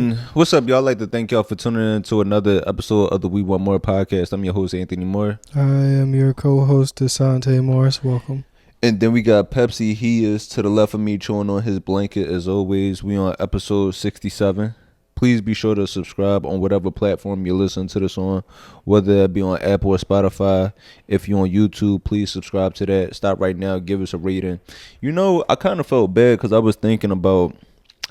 What's up, y'all? I'd like to thank y'all for tuning in to another episode of the We Want More podcast. I'm your host, Anthony Moore. I am your co-host, Asante Morris. Welcome. And then we got Pepsi. He is to the left of me, chewing on his blanket as always. We on episode 67. Please be sure to subscribe on whatever platform you listen to this on, whether that be on Apple or Spotify. If you're on YouTube, please subscribe to that. Stop right now. Give us a rating. You know, I kind of felt bad because I was thinking about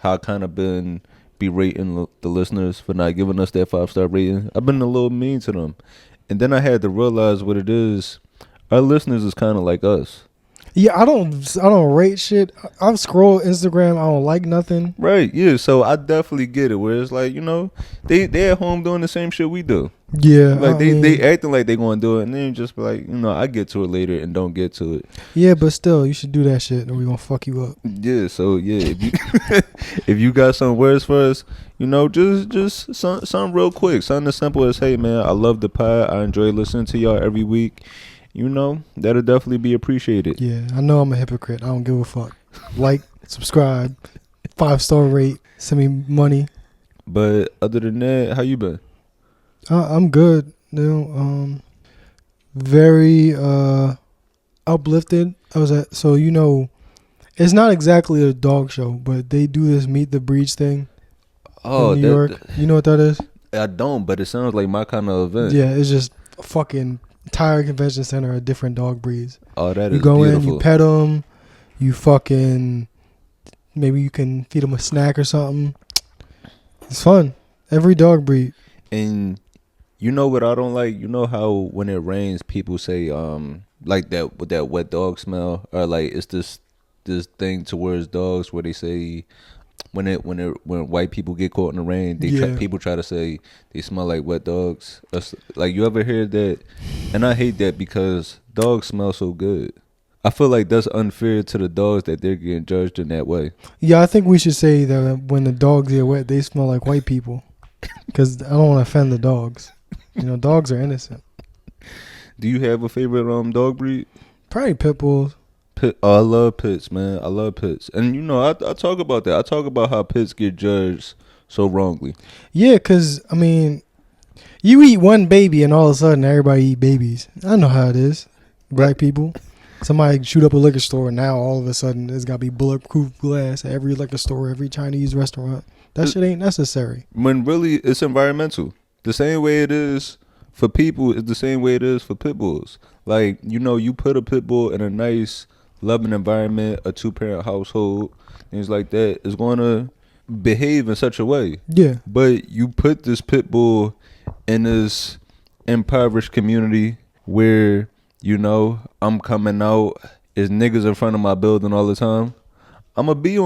how I kind of been berating the listeners for not giving us that 5-star rating. I've been a little mean to them. And then I had to realize what it is. Our listeners is kind of like us. Yeah, I don't rate shit. I scroll Instagram. I don't like nothing. Right, yeah. So I definitely get it. Where it's like, you know, they at home doing the same shit we do. Yeah, like they acting like they gonna do it, and then just be like, you know, I get to it later and don't get to it. Yeah, but still, you should do that shit, or we gonna fuck you up. Yeah. So yeah, if you if you got some words for us, you know, just something real quick, something as simple as, hey man, I love the pod. I enjoy listening to y'all every week. You know, that'll definitely be appreciated. Yeah, I know I'm a hypocrite. I don't give a fuck. Like, subscribe, 5-star rate, send me money. But other than that, how you been? I'm good. You know, very uplifted. So you know, it's not exactly a dog show, but they do this Meet the Breeds thing. Oh, in New York. You know what that is? I don't, but it sounds like my kind of event. Yeah, it's just a fucking entire convention center of different dog breeds. Oh, that is you go beautiful. in, you pet them, you fucking maybe you can feed them a snack or something. It's fun. Every dog breed. And you know what I don't like? You know how when it rains, people say like that with that wet dog smell, or like it's this thing towards dogs where they say when white people get caught in the rain, people try to say they smell like wet dogs. Like, you ever heard that? And I hate that because dogs smell so good. I feel like that's unfair to the dogs that they're getting judged in that way. Yeah, I think we should say that when the dogs get wet, they smell like white people. Because I don't want to offend the dogs. You know, dogs are innocent. Do you have a favorite dog breed? Probably pit bulls. Oh, I love pits, man. I love pits. And, you know, I talk about that. I talk about how pits get judged so wrongly. Yeah, because, I mean, you eat one baby and all of a sudden everybody eat babies. I know how it is. Black people. Somebody shoot up a liquor store and now all of a sudden there's got to be bulletproof glass at every liquor store, every Chinese restaurant. That shit ain't necessary. When really it's environmental. The same way it is for people is the same way it is for pit bulls. Like, you know, you put a pit bull in a nice, loving environment, a 2-parent household, things like that, is going to behave in such a way. Yeah. But you put this pit bull in this impoverished community where, you know, I'm coming out, there's niggas in front of my building all the time. I'm gonna be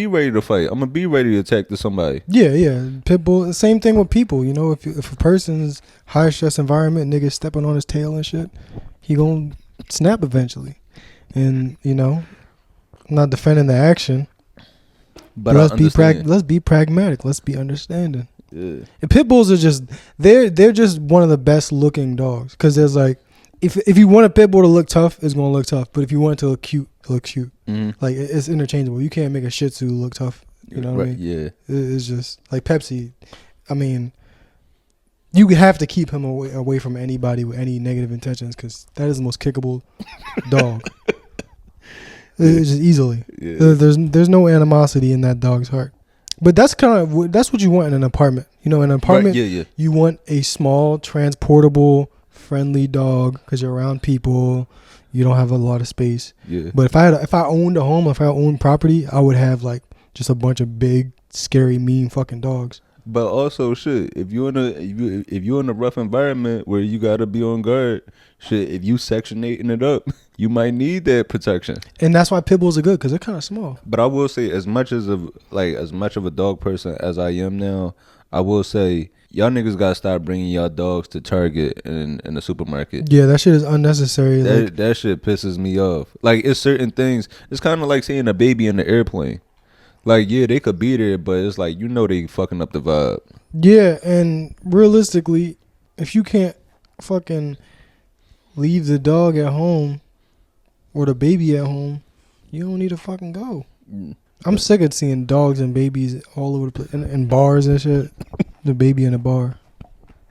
ready to fight. I'm gonna be ready to attack somebody. Yeah. Pit bull, same thing with people. You know, if a person's high stress environment, niggas stepping on his tail and shit, he gonna snap eventually. And, you know, I'm not defending the action, but let's be pragmatic. Let's be understanding. Yeah. And pit bulls are just they're just one of the best looking dogs, because there's like, if you want a pit bull to look tough, it's gonna look tough. But if you want it to look cute, it looks cute. Mm-hmm. Like, it's interchangeable. You can't make a Shih Tzu look tough. You know what I mean? Yeah. It's just like Pepsi. I mean, you have to keep him away from anybody with any negative intentions, because that is the most kickable dog. It's just easily. Yeah. There's no animosity in that dog's heart. But that's what you want in an apartment. You know, in an apartment, right, you want a small, transportable, friendly dog, because you're around people. You don't have a lot of space. Yeah. But if I owned a home, if I owned property, I would have like just a bunch of big, scary, mean fucking dogs. But also, shit, if you're in a rough environment where you gotta be on guard, shit, if you Section 8ing it up, you might need that protection. And that's why pit bulls are good, because they're kind of small. But I will say, as much of a dog person as I am now, I will say, y'all niggas gotta stop bringing y'all dogs to Target in the supermarket. Yeah, that shit is unnecessary. That shit pisses me off. Like, it's certain things. It's kind of like seeing a baby in the airplane. Like, yeah, they could be there, but it's like, you know, they fucking up the vibe. Yeah, and realistically, if you can't fucking leave the dog at home or the baby at home, you don't need to fucking go. I'm sick of seeing dogs and babies all over the place in bars and shit. The baby in a bar.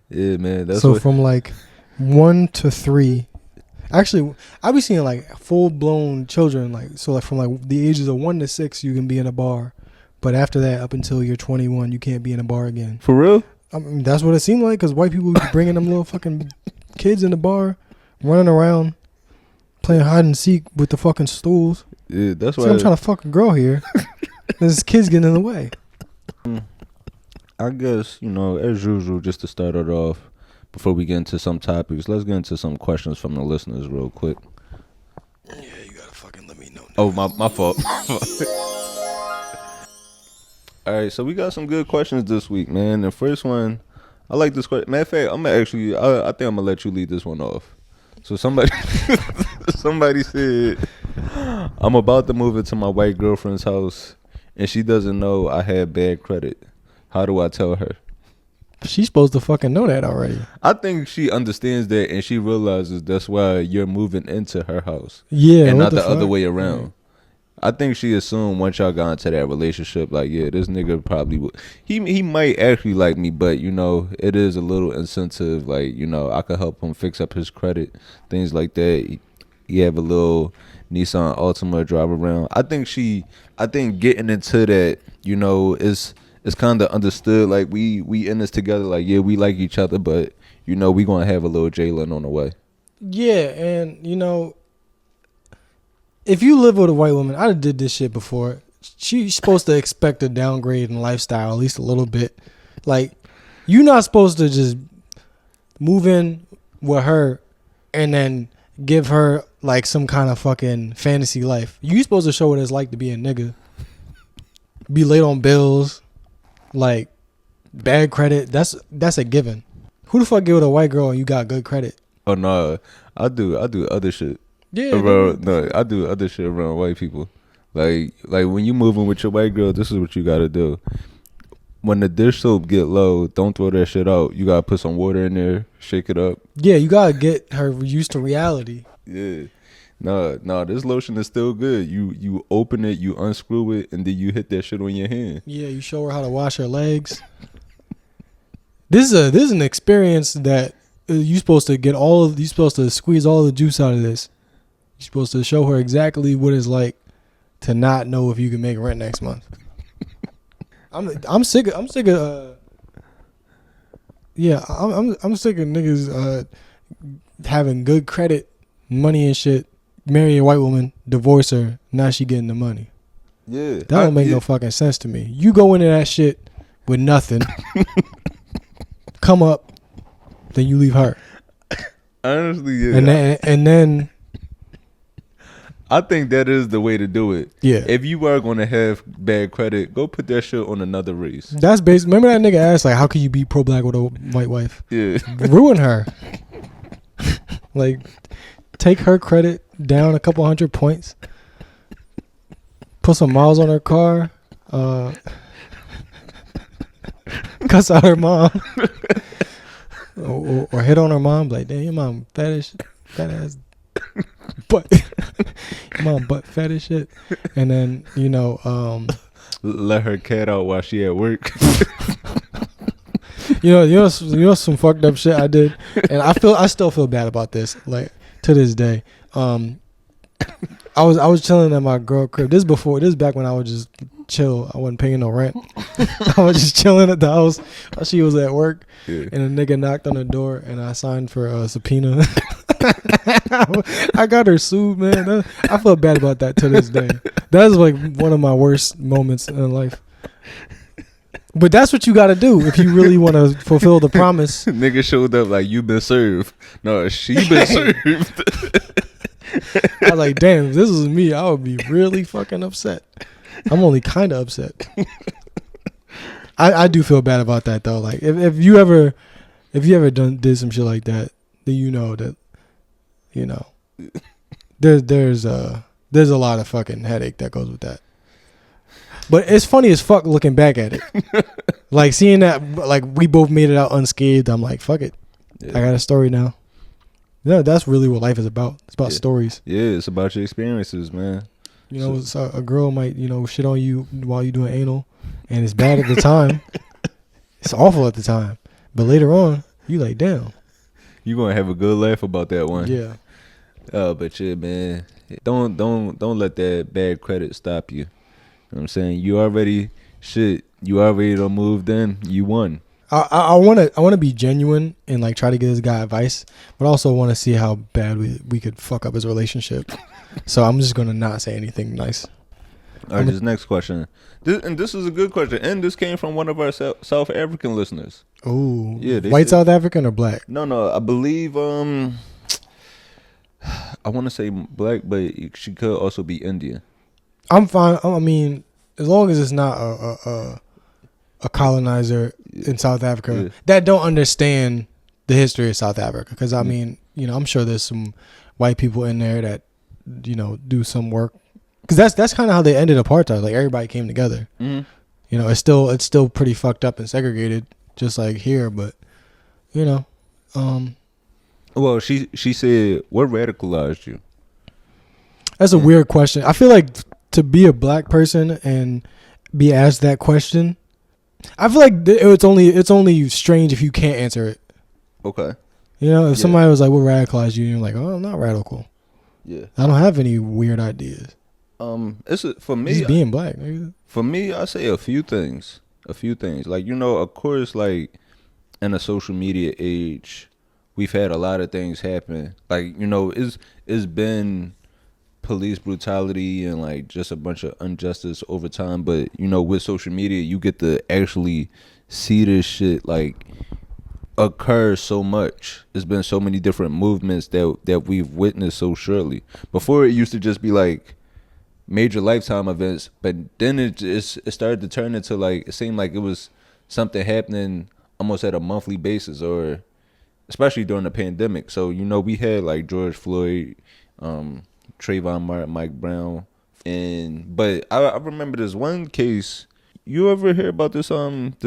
Yeah, man. That's so from like 1 to 3. Actually, I be seeing like full blown children. Like so, like from like the ages of 1 to 6, you can be in a bar, but after that, up until you're 21, you can't be in a bar again. For real? I mean, that's what it seemed like. Cause white people be bringing them little fucking kids in the bar, running around, playing hide and seek with the fucking stools. Yeah, that's why I'm trying to fuck a girl here. There's kids getting in the way. I guess, as usual, just to start it off, before we get into some topics, let's get into some questions from the listeners real quick. Yeah, you gotta fucking let me know. Oh, my fault. All right, so we got some good questions this week, man. The first one, I like this question. Matter of fact, I think I'm gonna let you lead this one off. So somebody said, I'm about to move into my white girlfriend's house, and she doesn't know I had bad credit. How do I tell her? She's supposed to fucking know that already. I think she understands that, and she realizes that's why you're moving into her house. Yeah, and not the other way around. Yeah. I think she assumed once y'all got into that relationship, like, yeah, this nigga probably would. He might actually like me, but it is a little incentive. Like, I could help him fix up his credit, things like that. He have a little Nissan Altima drive around. I think getting into that, it's kind of understood. Like we in this together. Like, yeah, we like each other, but we gonna have a little Jalen on the way. Yeah, and if you live with a white woman, I did this shit before. She's supposed to expect a downgrade in lifestyle, at least a little bit. Like, you're not supposed to just move in with her and then give her like some kind of fucking fantasy life. You supposed to show what it's like to be a nigga. Be late on bills, like bad credit. That's a given. Who the fuck get with a white girl and you got good credit? Oh no, I do other shit. Yeah, I do other shit around white people. Like when you moving with your white girl, this is what you gotta do. When the dish soap get low, don't throw that shit out. You gotta put some water in there, shake it up. Yeah, you gotta get her used to reality. Yeah. No, this lotion is still good. You open it, you unscrew it, and then you hit that shit on your hand. Yeah, you show her how to wash her legs. This is an experience that you're supposed to you're supposed to squeeze all the juice out of this. You're supposed to show her exactly what it's like to not know if you can make rent next month. I'm sick of sick of niggas having good credit, money and shit, marry a white woman, divorce her, now she getting the money. Yeah. That don't make no fucking sense to me. You go into that shit with nothing, come up, then you leave her. Honestly, yeah. And then I think that is the way to do it. Yeah. If you are going to have bad credit, go put that shit on another race. That's based. Remember that nigga asked, like, how can you be pro-black with a white wife? Yeah. Ruin her. Like, take her credit down a couple 100 points. Put some miles on her car. Cuss out her mom. or hit on her mom. Like, damn, your mom fat ass. But mom butt fat as shit. And then let her cat out while she at work. you know some fucked up shit I did, and I still feel bad about this, like, to this day. I was chilling at my girl crib. This is back when I would just chill. I wasn't paying no rent. I was just chilling at the house while she was at work. Yeah. And a nigga knocked on the door, and I signed for a subpoena. I got her sued, man. I feel bad about that to this day. That's like one of my worst moments in life. But that's what you got to do if you really want to fulfill the promise. Nigga showed up like, you been served. No, she been served. I was like, damn, if this was me, I would be really fucking upset. I'm only kind of upset. I do feel bad about that though. Like, if you ever did some shit like that, then you know that, there's a lot of fucking headache that goes with that. But it's funny as fuck looking back at it. Like, seeing that, like, we both made it out unscathed. I'm like, fuck it. Yeah. I got a story now. Yeah, that's really what life is about. It's about stories. Yeah, it's about your experiences, man. You know, so a girl might, you know, shit on you while you're doing anal, and it's bad at the time. It's awful at the time, but later on, you like, damn. You gonna have a good laugh about that one. Yeah. But yeah, man, don't let that bad credit stop you. You know what I'm saying? You already done moved in. You won. I wanna be genuine and like try to give this guy advice, but also want to see how bad we could fuck up his relationship. So I'm just gonna not say anything nice. All right, this next question. This is a good question, and this came from one of our South African listeners. Oh, yeah, white South African or black? No, I believe I want to say black, but she could also be Indian. I'm fine. I mean, as long as it's not a colonizer in South Africa that don't understand the history of South Africa. Because I mean, you know, I'm sure there's some white people in there that, you know, do some work. Because that's kind of how they ended apartheid. Like everybody came together. Mm-hmm. You know, it's still pretty fucked up and segregated, just like here. But you know, well, she said, what radicalized you? That's a weird question. I feel like to be a black person and be asked that question, I feel like it's only strange if you can't answer it. Okay. You know, if somebody was like, what radicalized you? And you're like, oh, I'm not radical. Yeah. I don't have any weird ideas. For me, just being black. Maybe. For me, I say a few things. Like, you know, of course, like in a social media age, we've had a lot of things happen. Like, you know, it's been police brutality and like just a bunch of injustice over time. But, you know, with social media, you get to actually see this shit like occur so much. There's been so many different movements that we've witnessed so surely. Before, it used to just be like major lifetime events, but then it started to turn into like, it seemed like it was something happening almost at a monthly basis, or especially during the pandemic. So, you know, we had like George Floyd, Trayvon Martin, Mike Brown, but I remember this one case. You ever hear about this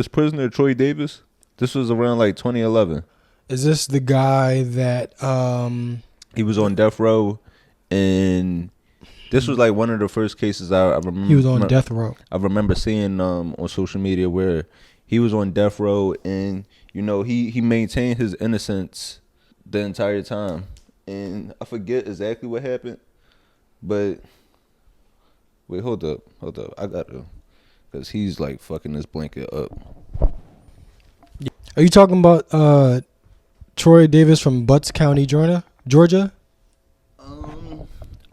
prisoner Troy Davis? This was around like 2011. Is this the guy that he was on death row, and this was like one of the first cases I remember. He was on death row. I remember seeing on social media where he was on death row, and you know he maintained his innocence the entire time. And I forget exactly what happened, but wait, hold up, I gotta, because he's like fucking this blanket up. Are you talking about Troy Davis from Butts County, Georgia?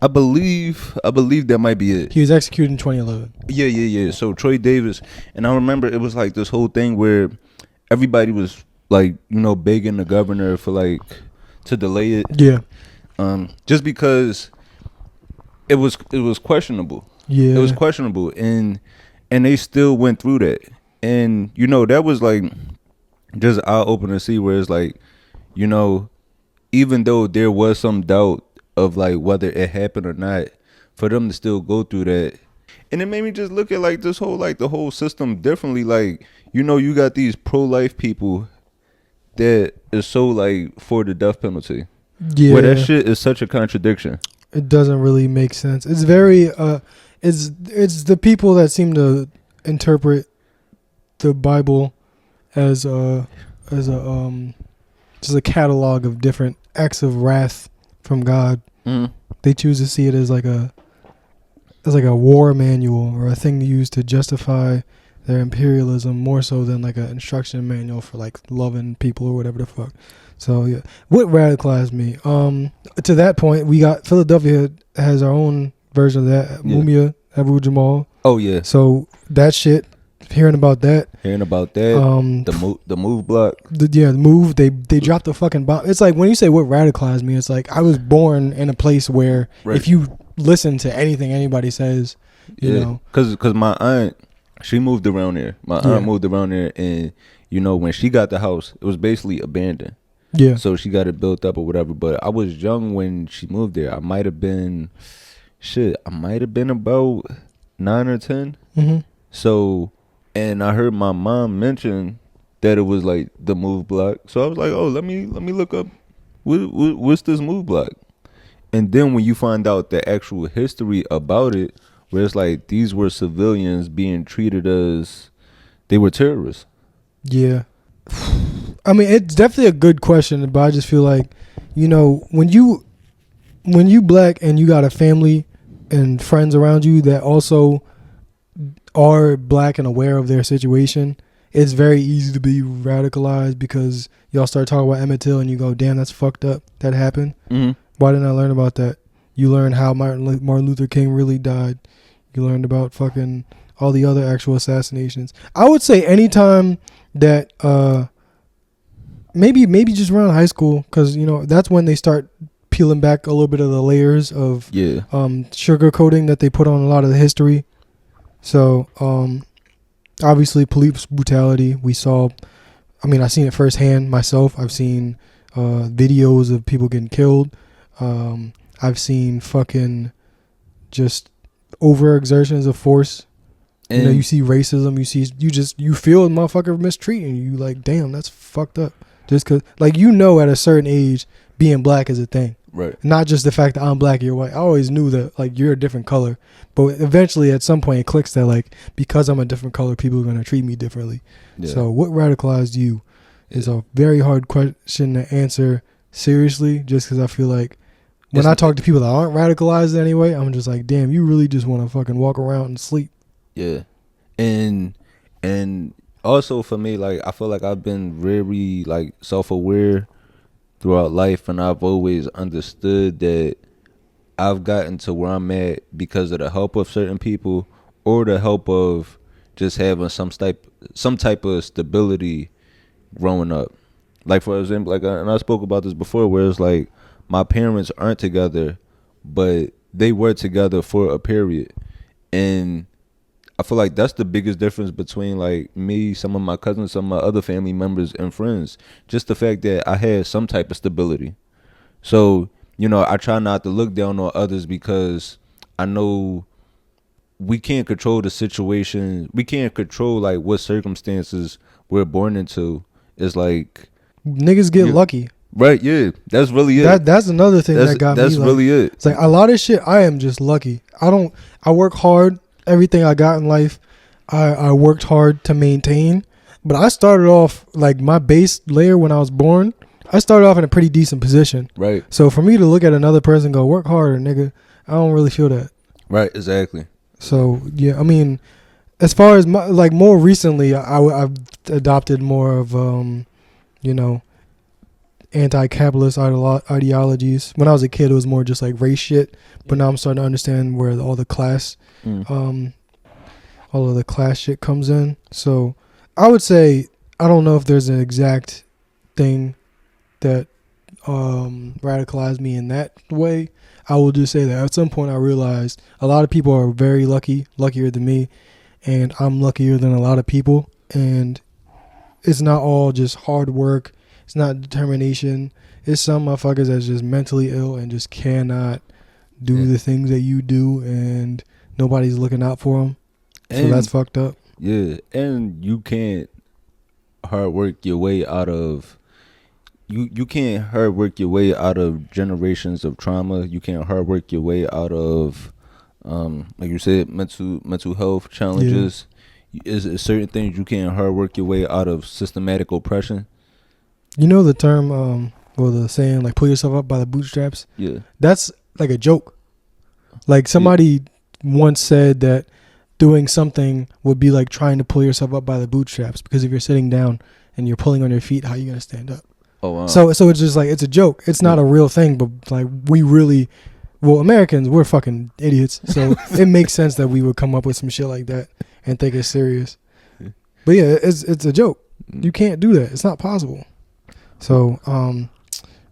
I believe that might be it. He was executed in 2011. Yeah. So Troy Davis, and I remember it was like this whole thing where everybody was like, you know, begging the governor for like to delay it. Yeah. Just because it was questionable. Yeah. It was questionable, and they still went through that. And you know, that was like just eye-opening to see where it's like, you know, even though there was some doubt of like whether it happened or not, for them to still go through that. And it made me just look at like this whole, like the whole system differently. Like, you know, you got these pro-life people that is so like for the death penalty. Yeah. Where that shit is such a contradiction. It doesn't really make sense. It's very it's the people that seem to interpret the Bible as just a catalog of different acts of wrath from God. They choose to see it as like a war manual or a thing to use to justify their imperialism more so than like an instruction manual for like loving people or whatever the fuck. So yeah, what radicalized me? To that point, we got Philadelphia has our own version of that. Mumia Abu Jamal. Oh yeah. So that shit. Hearing about that. The move block. The move. They dropped the fucking bomb. It's like when you say what radicalized me, it's like I was born in a place where if you listen to anything anybody says, you know, because my aunt, she moved around there. My aunt moved around there, and you know when she got the house, it was basically abandoned. Yeah. So she got it built up or whatever. But I was young when she moved there. I might have been about 9 or 10. Mm-hmm. So. And I heard my mom mention that it was like the move block. So I was like, oh, let me look up what's this move block. And then when you find out the actual history about it, where it's like these were civilians being treated as they were terrorists. Yeah. I mean, it's definitely a good question, but I just feel like, you know, when you black and you got a family and friends around you that also are black and aware of their situation, it's very easy to be radicalized because y'all start talking about Emmett Till and you go, damn, that's fucked up. That happened. Mm-hmm. Why didn't I learn about that? You learned how Martin Luther King really died. You learned about fucking all the other actual assassinations. I would say anytime that maybe just around high school, because, you know, that's when they start peeling back a little bit of the layers of sugarcoating that they put on a lot of the history. So obviously police brutality, we saw, I mean, I've seen it firsthand myself. I've seen videos of people getting killed. I've seen fucking just overexertions of force. And you know, you see racism, you feel a motherfucker mistreating you. Like, damn, that's fucked up. Just cause, like, you know, at a certain age, being black is a thing. Right. Not just the fact that I'm black, you're white. I always knew that, like, you're a different color. But eventually, at some point, it clicks that, like, because I'm a different color, people are going to treat me differently. Yeah. So what radicalized you is a very hard question to answer seriously, just because I feel like when I talk to people that aren't radicalized anyway, I'm just like, damn, you really just want to fucking walk around and sleep. Yeah. And also for me, like, I feel like I've been very, like, self-aware throughout life, and I've always understood that I've gotten to where I'm at because of the help of certain people or the help of just having some type of stability growing up. Like, for example, like, and I spoke about this before, where it's like my parents aren't together, but they were together for a period. And I feel like that's the biggest difference between, like, me, some of my cousins, some of my other family members and friends. Just the fact that I had some type of stability. So, you know, I try not to look down on others because I know we can't control the situation. We can't control, like, what circumstances we're born into. It's like niggas get lucky. Right, yeah. That's really it. That's another thing that got me. That's really it. It's like a lot of shit, I am just lucky. I work hard. Everything I got in life, I worked hard to maintain. But I started off, like, my base layer when I was born, I started off in a pretty decent position. Right. So for me to look at another person and go, work harder, nigga, I don't really feel that. Right, exactly. So, yeah, I mean, as far as, more recently, I've adopted more of, you know, anti-capitalist ideologies. When I was a kid, it was more just like race shit. But now I'm starting to understand where all the class, all of the class shit comes in. So I would say, I don't know if there's an exact thing that radicalized me in that way. I will just say that at some point I realized a lot of people are very luckier than me, and I'm luckier than a lot of people. And it's not all just hard work. It's not determination. It's some motherfuckers that's just mentally ill and just cannot do the things that you do, and nobody's looking out for them. So that's fucked up. Yeah, and you can't hard work your way out of you can't hard work your way out of generations of trauma. You can't hard work your way out of like you said, mental health challenges. Is certain things you can't hard work your way out of systematic oppression. You know the term or the saying, like, pull yourself up by the bootstraps? Yeah. That's like a joke. Like, somebody once said that doing something would be like trying to pull yourself up by the bootstraps, because if you're sitting down and you're pulling on your feet, how are you going to stand up? Oh, wow. So it's just like, it's a joke. It's not a real thing, but, like, Americans, we're fucking idiots. So it makes sense that we would come up with some shit like that and think it's serious. But yeah, it's a joke. You can't do that. It's not possible. So,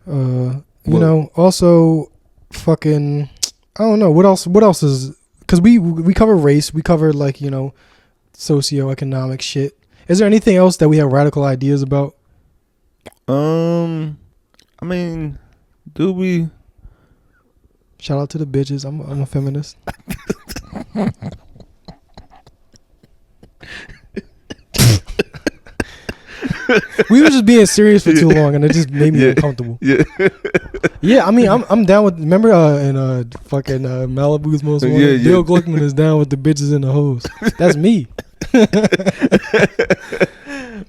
you know, also fucking, I don't know, what else is, because we cover race, we cover, like, you know, socioeconomic shit. Is there anything else that we have radical ideas about? I mean, do we? Shout out to the bitches. I'm a feminist. We were just being serious for too long, and it just made me uncomfortable. Yeah. Yeah, I mean, I'm down with. Remember in fucking Malibu's Most Wanted, Bill Gluckman is down with the bitches and the hoes. That's me. I'm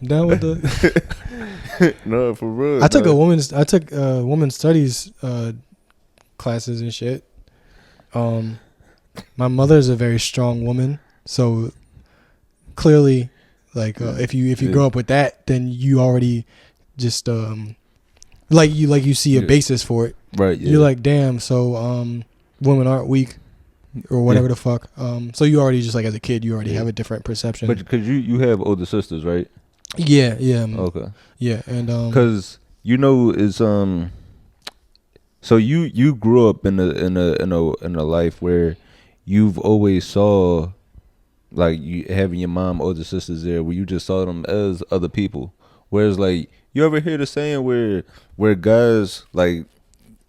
down with the. No, for real. I took women's studies classes and shit. My mother's a very strong woman, so clearly, like if you grow up with that, then you already just like you see a basis for it. Right. Yeah. You're like, damn. So women aren't weak, or whatever the fuck. So you already just like as a kid, you already have a different perception. But because you have older sisters, right? Yeah. Okay. Yeah, and because it's so you grew up in a life where you've always saw like you having your mom, older sisters there, where you just saw them as other people. Whereas like you ever hear the saying where guys like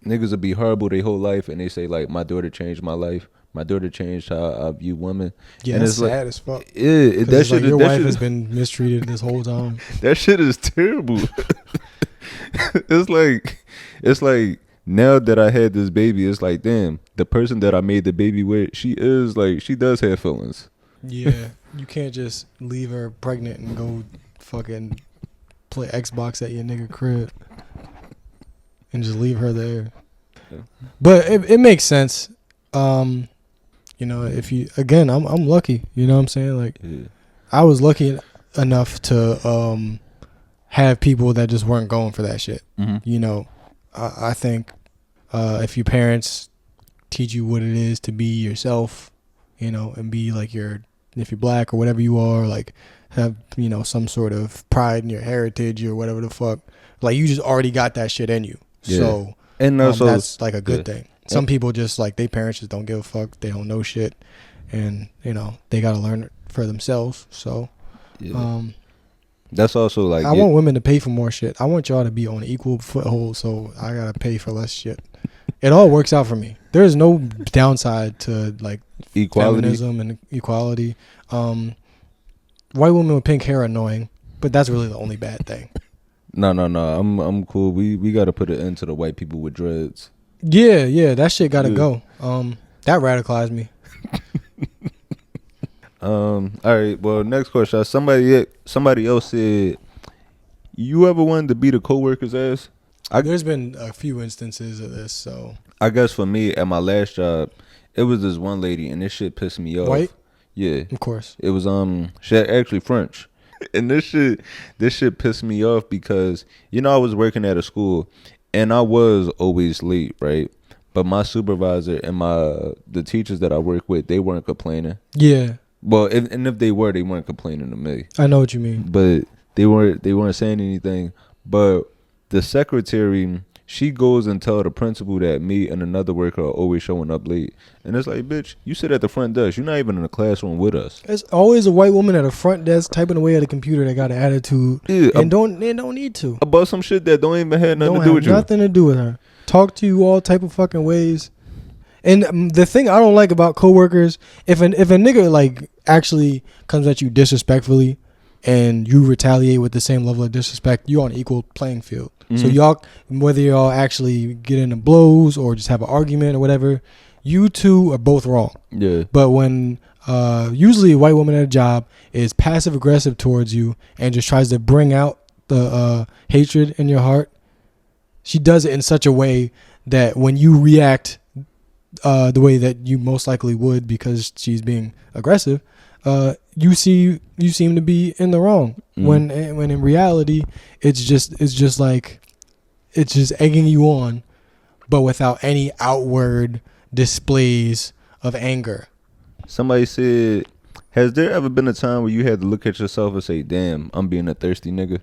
niggas will be horrible their whole life and they say like my daughter changed my life. My daughter changed how I view women. Yeah, and that's it's sad like, as fuck. Yeah, that shit. Like your wife has been mistreated this whole time. That shit is terrible. It's like now that I had this baby, it's like damn, the person that I made the baby with, she does have feelings. Yeah, you can't just leave her pregnant and go fucking play Xbox at your nigga crib and just leave her there. Yeah. But it makes sense. If you again, I'm lucky. You know what I'm saying? Like, I was lucky enough to have people that just weren't going for that shit. Mm-hmm. I think if your parents teach you what it is to be yourself, and be like if you're black or whatever you are, like have some sort of pride in your heritage or whatever the fuck, like you just already got that shit in you. Yeah. So and also that's like a good thing. Some people just like their parents just don't give a fuck. They don't know shit, and they gotta learn it for themselves. So, that's also like I want women to pay for more shit. I want y'all to be on an equal foothold, so I gotta pay for less shit. It all works out for me. There is no downside to like equality. Feminism and equality. White women with pink hair are annoying, but that's really the only bad thing. No. I'm cool. We gotta put an end to the white people with dreads. Yeah, that shit gotta go. That radicalized me. All right. Well, next question. Somebody else said, you ever wanted to beat a coworker's ass? There's been a few instances of this. So I guess for me at my last job, it was this one lady, and this shit pissed me off. White? Yeah, of course. It was she actually French, and this shit pissed me off because I was working at a school. And I was always late, right? But my supervisor and the teachers that I work with, they weren't complaining. Yeah. Well, if they were, they weren't complaining to me. I know what you mean. But they weren't saying anything. But the secretary, she goes and tell the principal that me and another worker are always showing up late. And it's like, bitch, you sit at the front desk. You're not even in the classroom with us. There's always a white woman at a front desk typing away at a computer that got an attitude. Yeah, and they don't need to. About some shit that don't even have nothing to do with you. Nothing to do with her. Talk to you all type of fucking ways. And the thing I don't like about coworkers, if a nigga like actually comes at you disrespectfully and you retaliate with the same level of disrespect, you're on an equal playing field. Mm-hmm. So y'all, whether y'all actually get into blows or just have an argument or whatever, you two are both wrong. Yeah. But when usually a white woman at a job is passive aggressive towards you and just tries to bring out the hatred in your heart, she does it in such a way that when you react the way that you most likely would because she's being aggressive, you seem to be in the wrong. When in reality it's just egging you on, but without any outward displays of anger. Somebody said, has there ever been a time where you had to look at yourself and say, damn, I'm being a thirsty nigga?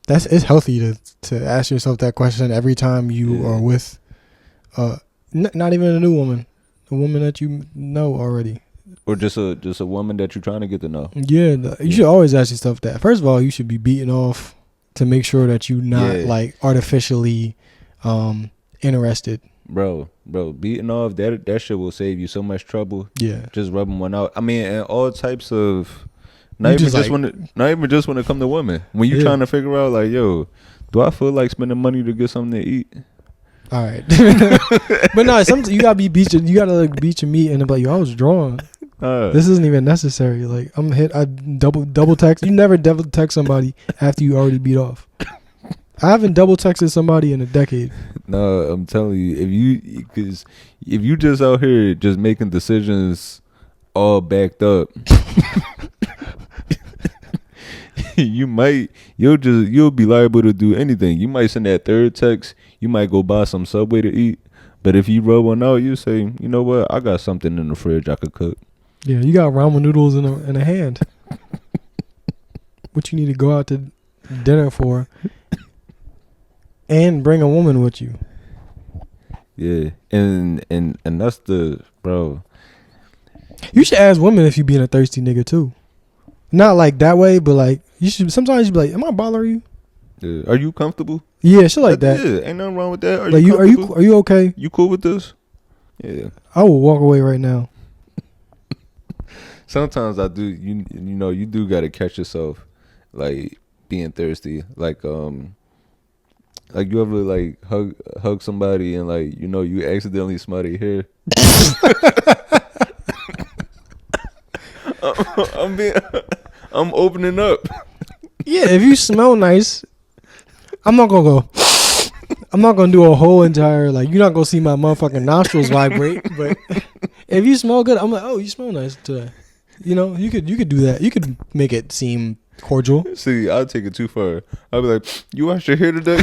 It's healthy to ask yourself that question every time you are with not even a new woman, a woman that you know already, or just a woman that you're trying to get to know. You should always ask yourself that. First of all, you should be beating off to make sure that you're not like artificially interested. Bro, beating off, that shit will save you so much trouble. Yeah, just rubbing one out. I mean, and all types of Not You even just just like- when it come to women. When you Yeah. trying to figure out like, yo, do I feel like spending money to get something to eat? All right. But no, sometimes you gotta beat your meat and be like, yo, I was drawn. This isn't even necessary. Like I double text. You never double text somebody after you already beat off. I haven't double texted somebody in a decade. No, I'm telling you, if you just out here just making decisions all backed up, you'll be liable to do anything. You might send that third text. You might go buy some Subway to eat. But if you roll one out, you say, you know what? I got something in the fridge I could cook. Yeah, you got ramen noodles in a hand. What you need to go out to dinner for, and bring a woman with you. Yeah, and that's the bro. You should ask women if you being a thirsty nigga too. Not like that way, but like you should. Sometimes you be like, "Am I bothering you?" Yeah. Are you comfortable? Yeah, shit like that. Yeah, ain't nothing wrong with that. Are you okay? You cool with this? Yeah. I will walk away right now. Sometimes I do. You do gotta catch yourself, like being thirsty. Like you ever like hug somebody and like you accidentally smell their hair. I'm opening up. Yeah, if you smell nice, I'm not gonna go. I'm not gonna do a whole entire like. You're not gonna see my motherfucking nostrils vibrate. But if you smell good, I'm like, oh, you smell nice today. You could do that. You could make it seem cordial. See, I'll take it too far. I'll be like, you washed your hair today?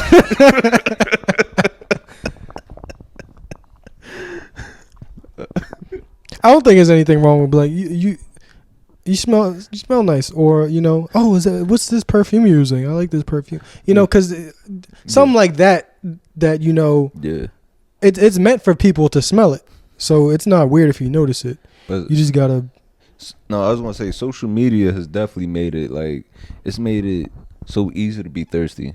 I don't think there's anything wrong with like you smell nice, or oh, what's this perfume you're using? I like this perfume. Because something like that Yeah. it's meant for people to smell it, so it's not weird if you notice it. But You just gotta. no, I was gonna say social media has definitely made it like it's made it so easy to be thirsty.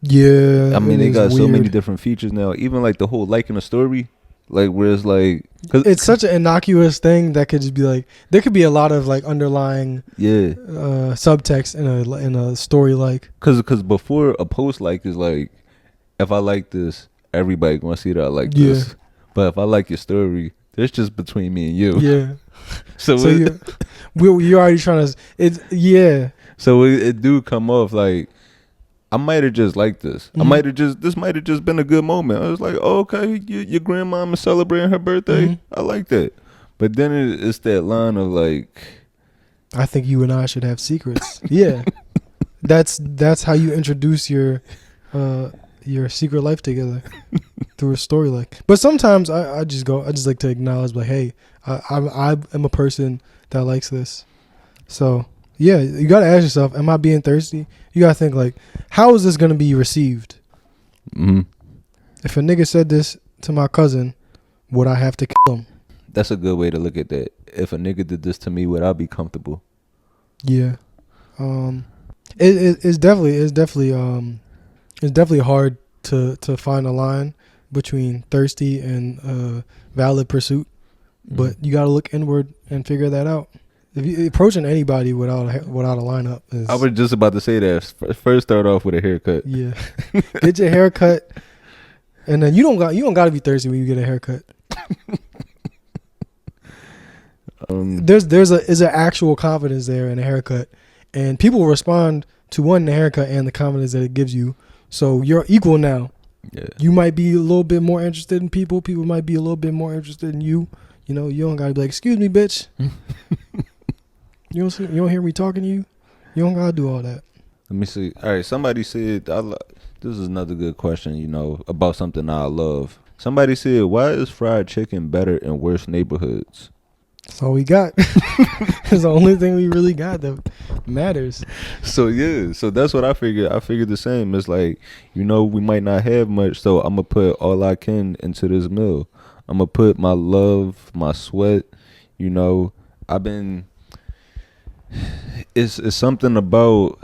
Yeah, I mean, it they is got so many weird. different features now. Even like the whole liking a story, like where it's like, It's such an innocuous thing that could just be like there could be a lot of like underlying yeah, subtext in a story like. because before a post like is like, if I like this, everybody gonna see that I like Yeah. this. But if I like your story, it's just between me and you. Yeah. So You're already trying to. It's yeah. So it do come off like I might have just liked this. Mhm. This might have just been a good moment. I was like, oh, okay, your grandmama celebrating her birthday. Mhm. I like that. But then it's that line of like, I think you and I should have secrets. Yeah. That's how you introduce your secret life together through a story like. But sometimes I just like to acknowledge like, hey, I am a person that likes this. So yeah, you gotta ask yourself, am I being thirsty? You gotta think like, how is this gonna be received? If a nigga said this to my cousin, would I have to kill him? that's a good way to look at that. If a nigga did this to me, would I be comfortable? Yeah. It's definitely hard to find a line between thirsty and valid pursuit, but you got to look inward and figure that out. If you approaching anybody without a lineup is, I was just about to say that. First, start off with a haircut. yeah, get your haircut, and then you don't got to be thirsty when you get a haircut. There's an actual confidence there in a haircut, and people respond to the haircut and the confidence that it gives you. So you're equal now. Yeah. You might be a little bit more interested in people. People might be a little bit more interested in you. You don't gotta be like, excuse me, bitch. You don't hear me talking to you. You don't gotta do all that. Let me see. All right, somebody said, this is another good question, about something I love. Somebody said, why is fried chicken better in worse neighborhoods? That's all we got. It's the only thing we really got that matters. So, yeah. So, that's what I figured. I figured the same. It's like, we might not have much, so I'm going to put all I can into this meal. I'm going to put my love, my sweat, I've been... It's something about,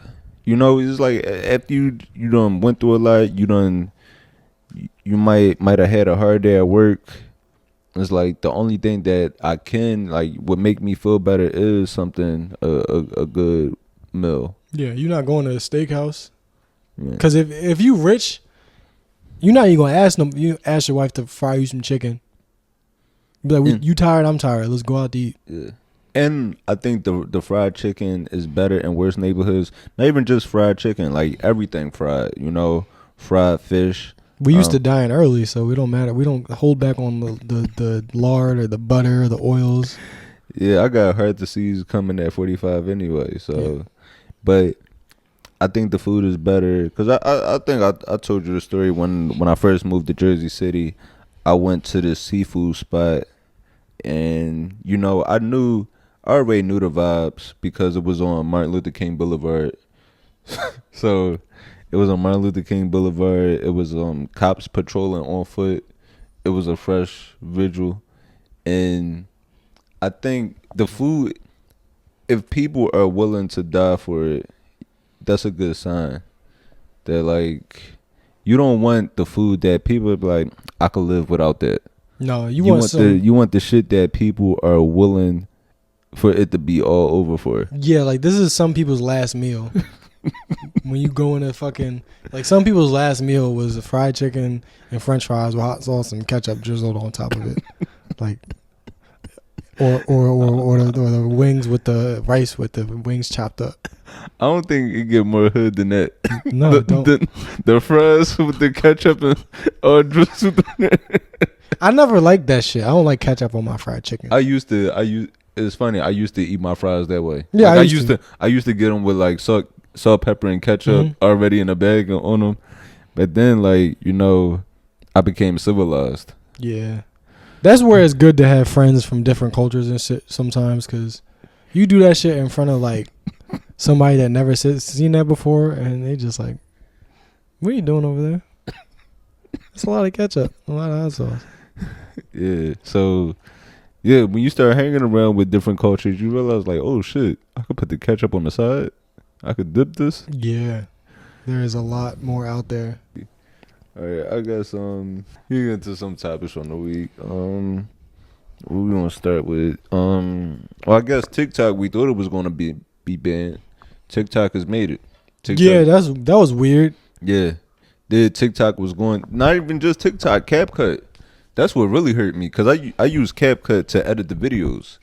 it's like after you done went through a lot, you might have had a hard day at work, it's like the only thing that I can like would make me feel better is something a good meal. Yeah, you're not going to a steakhouse. Yeah. Because if you rich, you're not even gonna ask them. You ask your wife to fry you some chicken. Be like, you tired? I'm tired. Let's go out to eat. Yeah. And I think the fried chicken is better in worse neighborhoods. Not even just fried chicken, like everything fried. You know, fried fish. We used to dine early, so it don't matter. We don't hold back on the lard or the butter or the oils. Yeah, I got heart disease coming at 45 anyway. So, yeah. But I think the food is better because I think I told you the story when I first moved to Jersey City. I went to this seafood spot, and you know I already knew the vibes because it was on Martin Luther King Boulevard. So it was on Martin Luther King Boulevard. It was cops patrolling on foot. It was a fresh visual, and I think the food, if people are willing to die for it, that's a good sign. That like you don't want the food that people be like, I could live without that. No, you want the shit that people are willing for it to be all over for. Yeah, like this is some people's last meal. When you go in a fucking like some people's last meal was a fried chicken and French fries with hot sauce and ketchup drizzled on top of it, like or the wings with the rice with the wings chopped up. I don't think it get more hood than that. No, the fries with the ketchup and drizzled. I never liked that shit. I don't like ketchup on my fried chicken. It's funny. I used to eat my fries that way. Yeah, like I used to get them with like salt, pepper, and ketchup already in a bag on them. But then, like you know, I became civilized. Yeah, that's where it's good to have friends from different cultures and shit sometimes, because you do that shit in front of like somebody that never seen that before, and they just like, "What are you doing over there?" It's a lot of ketchup, a lot of hot sauce. Yeah. So. Yeah, when you start hanging around with different cultures, you realize like, oh shit, I could put the ketchup on the side. I could dip this. Yeah, there is a lot more out there. All right, I guess you get into some topics from the week. What we gonna start with? Well, I guess TikTok. We thought it was gonna be banned. TikTok has made it. TikTok. Yeah, that was weird. Yeah, TikTok was going. Not even just TikTok, CapCut. That's what really hurt me because I use CapCut to edit the videos.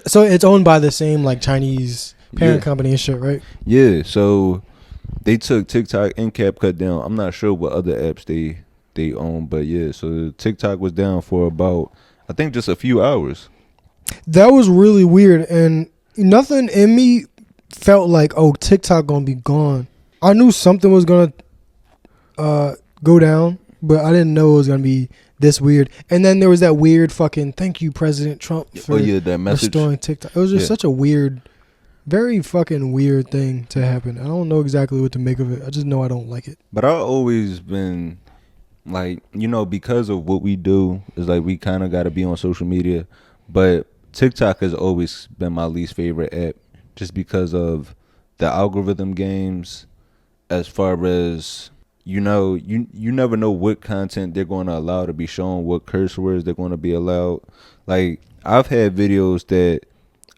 So it's owned by the same like Chinese parent company and shit, right? Yeah. So they took TikTok and CapCut down. I'm not sure what other apps they own, but yeah. So TikTok was down for about I think just a few hours. That was really weird, and nothing in me felt like TikTok gonna be gone. I knew something was gonna go down, but I didn't know it was gonna be this weird. And then there was that weird fucking thank you President Trump for that message restoring TikTok. It was just such a weird, very fucking weird thing to happen. I don't know exactly what to make of it. I just know I don't like it. But I've always been like, you know, because of what we do is like we kind of got to be on social media, but TikTok has always been my least favorite app just because of the algorithm games as far as you know, you never know what content they're going to allow to be shown, what curse words they're going to be allowed. Like, I've had videos that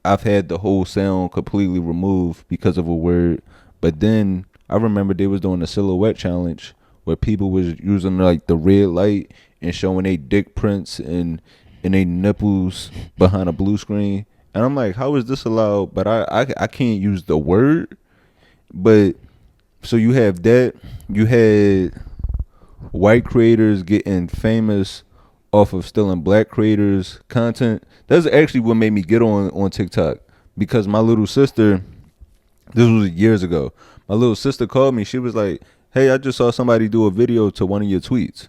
I've had the whole sound completely removed because of a word. But then I remember they was doing a silhouette challenge where people was using like the red light and showing they dick prints and they nipples behind a blue screen. And I'm like, how is this allowed? But I can't use the word. But so you have that. You had white creators getting famous off of stealing black creators' content. That's actually what made me get on TikTok, because my little sister, this was years ago, my little sister called me. She was like, hey, I just saw somebody do a video to one of your tweets.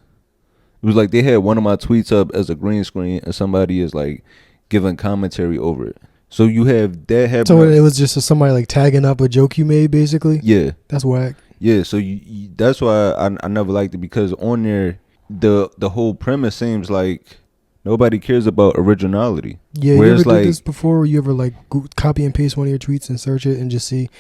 It was like they had one of my tweets up as a green screen and somebody is like giving commentary over it. So you have that happening. So it was just somebody like tagging up a joke you made, basically? Yeah. That's whack. Yeah, so you that's why I never liked it, because on there, the whole premise seems like nobody cares about originality. Yeah, you ever did this before? You ever like copy and paste one of your tweets and search it and just see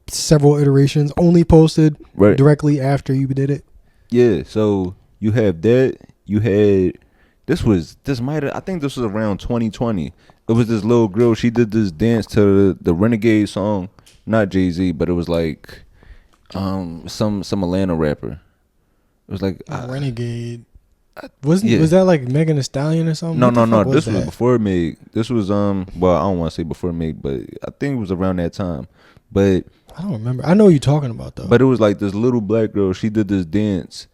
several iterations only posted directly after you did it? Yeah, so you have that. You had I think this was around 2020. It was this little girl. She did this dance to the Renegade song, not Jay-Z, but it was like some Atlanta rapper. It was like Renegade. Was that like Megan Thee Stallion or something? No. This was before Meg. This was well, I don't want to say before Meg, but I think it was around that time. But I don't remember. I know what you're talking about though. But it was like this little black girl. She did this dance,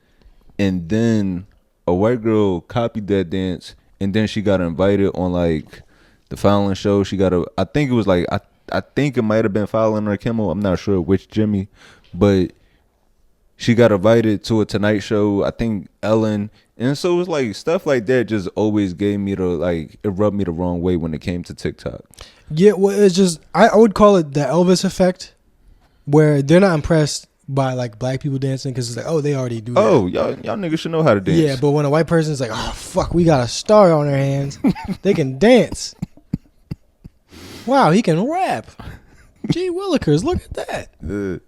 and then a white girl copied that dance, and then she got invited on like the Fallon show. I think it was like I think it might have been Fallon or Kimmel. I'm not sure which Jimmy, but she got invited to a Tonight Show. I think Ellen, and so it was like stuff like that. Just always gave me it rubbed me the wrong way when it came to TikTok. Yeah, well, it's just I would call it the Elvis effect, where they're not impressed by like black people dancing because it's like, oh, they already do that. Oh, y'all niggas should know how to dance. Yeah, but when a white person's like, oh fuck, we got a star on their hands, they can dance. Wow, he can rap. Gee Willikers, look at that.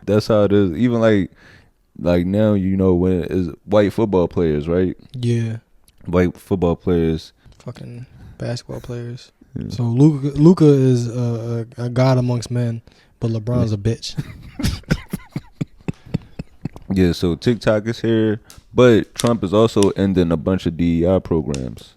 That's how it is. Even like now, when it's white football players, right? Yeah. White football players. Fucking basketball players. Yeah. So Luka is a god amongst men, but LeBron's a bitch. Yeah, so TikTok is here, but Trump is also ending a bunch of DEI programs.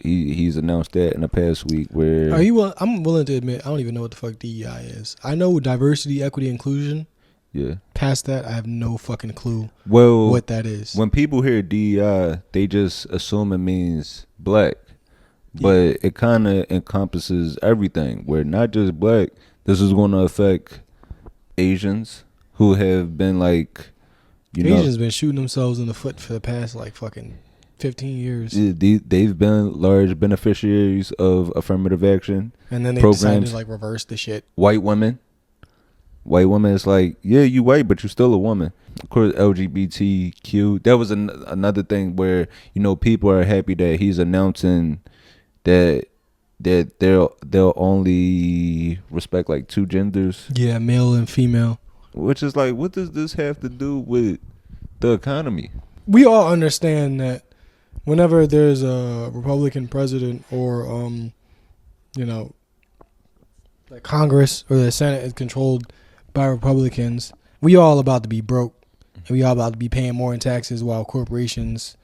He's announced that in the past week. Where I'm willing to admit I don't even know what the fuck DEI is. I know diversity, equity, inclusion. Yeah. Past that, I have no fucking clue. Well, what that is. When people hear DEI, they just assume it means black, but it kind of encompasses everything. Where not just black. This is going to affect Asians who have been like, Asians been shooting themselves in the foot for the past like fucking 15 years. They've been large beneficiaries of affirmative action. And then they programs. decided to like reverse the shit. White women, it's like, yeah, you white, but you still a woman. Of course, LGBTQ. That was another thing where, people are happy that he's announcing that they'll only respect like two genders. Yeah, male and female. Which is like, what does this have to do with the economy? We all understand that whenever there's a Republican president or, like Congress or the Senate is controlled by Republicans, we all about to be broke. And we all about to be paying more in taxes while corporations,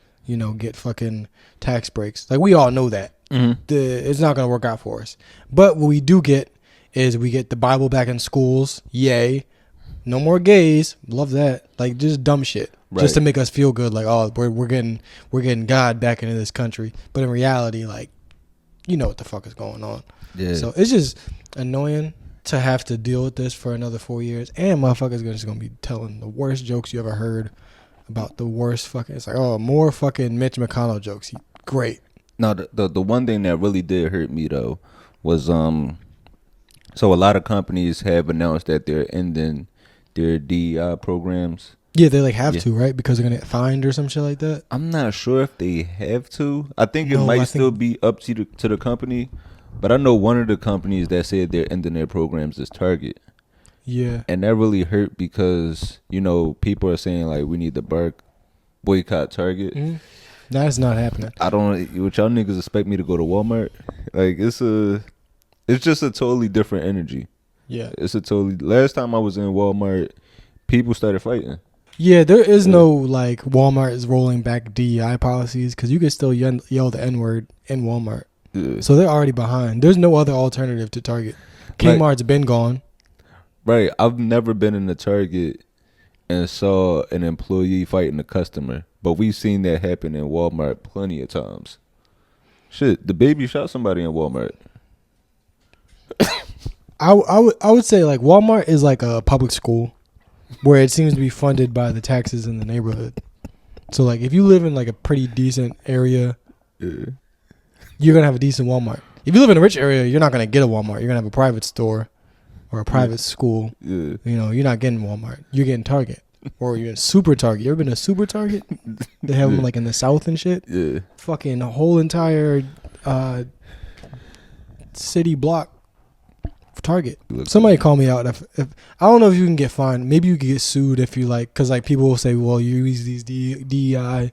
get fucking tax breaks. Like, we all know that. Mm-hmm. It's not going to work out for us. But what we do get is we get the Bible back in schools. Yay. No more gays. Love that. Like, just dumb shit. Right. Just to make us feel good. Like, oh, we're getting God back into this country. But in reality, like, you know what the fuck is going on. Yeah. So it's just annoying to have to deal with this for another 4 years. And motherfuckers just going to be telling the worst jokes you ever heard about the worst fucking... It's like, oh, more fucking Mitch McConnell jokes. Great. No, the one thing that really did hurt me, though, was... So a lot of companies have announced that they're ending their DEI programs. Yeah, they like have to, right? Because they're gonna get fined or some shit like that. I'm not sure if they have to. I think it might still be up to the company, but I know one of the companies that said they're ending their programs is Target. Yeah, and that really hurt because people are saying like we need to boycott Target. Mm-hmm. That's not happening. I don't. What y'all niggas expect me to go to Walmart? Like it's just a totally different energy. Yeah, Last time I was in Walmart, people started fighting. Yeah, there is no like Walmart is rolling back DEI policies because you can still yell the N-word in Walmart. Yeah. So they're already behind. There's no other alternative to Target. Kmart's been gone. Right. I've never been in a Target and saw an employee fighting a customer, but we've seen that happen in Walmart plenty of times. Shit, the baby shot somebody in Walmart. I would say like Walmart is like a public school where it seems to be funded by the taxes in the neighborhood. So like if you live in like a pretty decent area, you're gonna have a decent Walmart. If you live in a rich area, you're not gonna get a Walmart. You're gonna have a private store or a private school. Yeah. You're not getting Walmart. You're getting Target. Or you're in Super Target. You ever been to Super Target? They have them like in the South and shit. Yeah. Fucking a whole entire city block Target. Somebody call me out if I don't know if you can get fined. Maybe you could get sued if you like, because like people will say, well, you use these DEI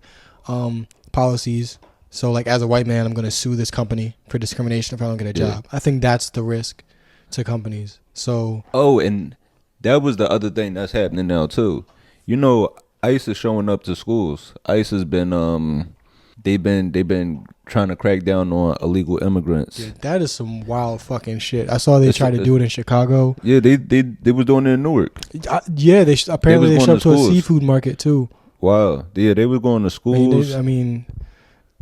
policies So like as a white man, I'm gonna sue this company for discrimination if I don't get a Yeah. job. I think that's the risk to companies. So and that was the other thing that's happening now too. You know, ICE is showing up to schools. ICE has been they've been trying to crack down on illegal immigrants. yeah, that is some wild fucking shit. I saw they tried to do it in Chicago. Yeah, they was doing it in Newark. Yeah, apparently they showed up to a schools. seafood market too. Wow. Yeah, they were going to schools. I mean,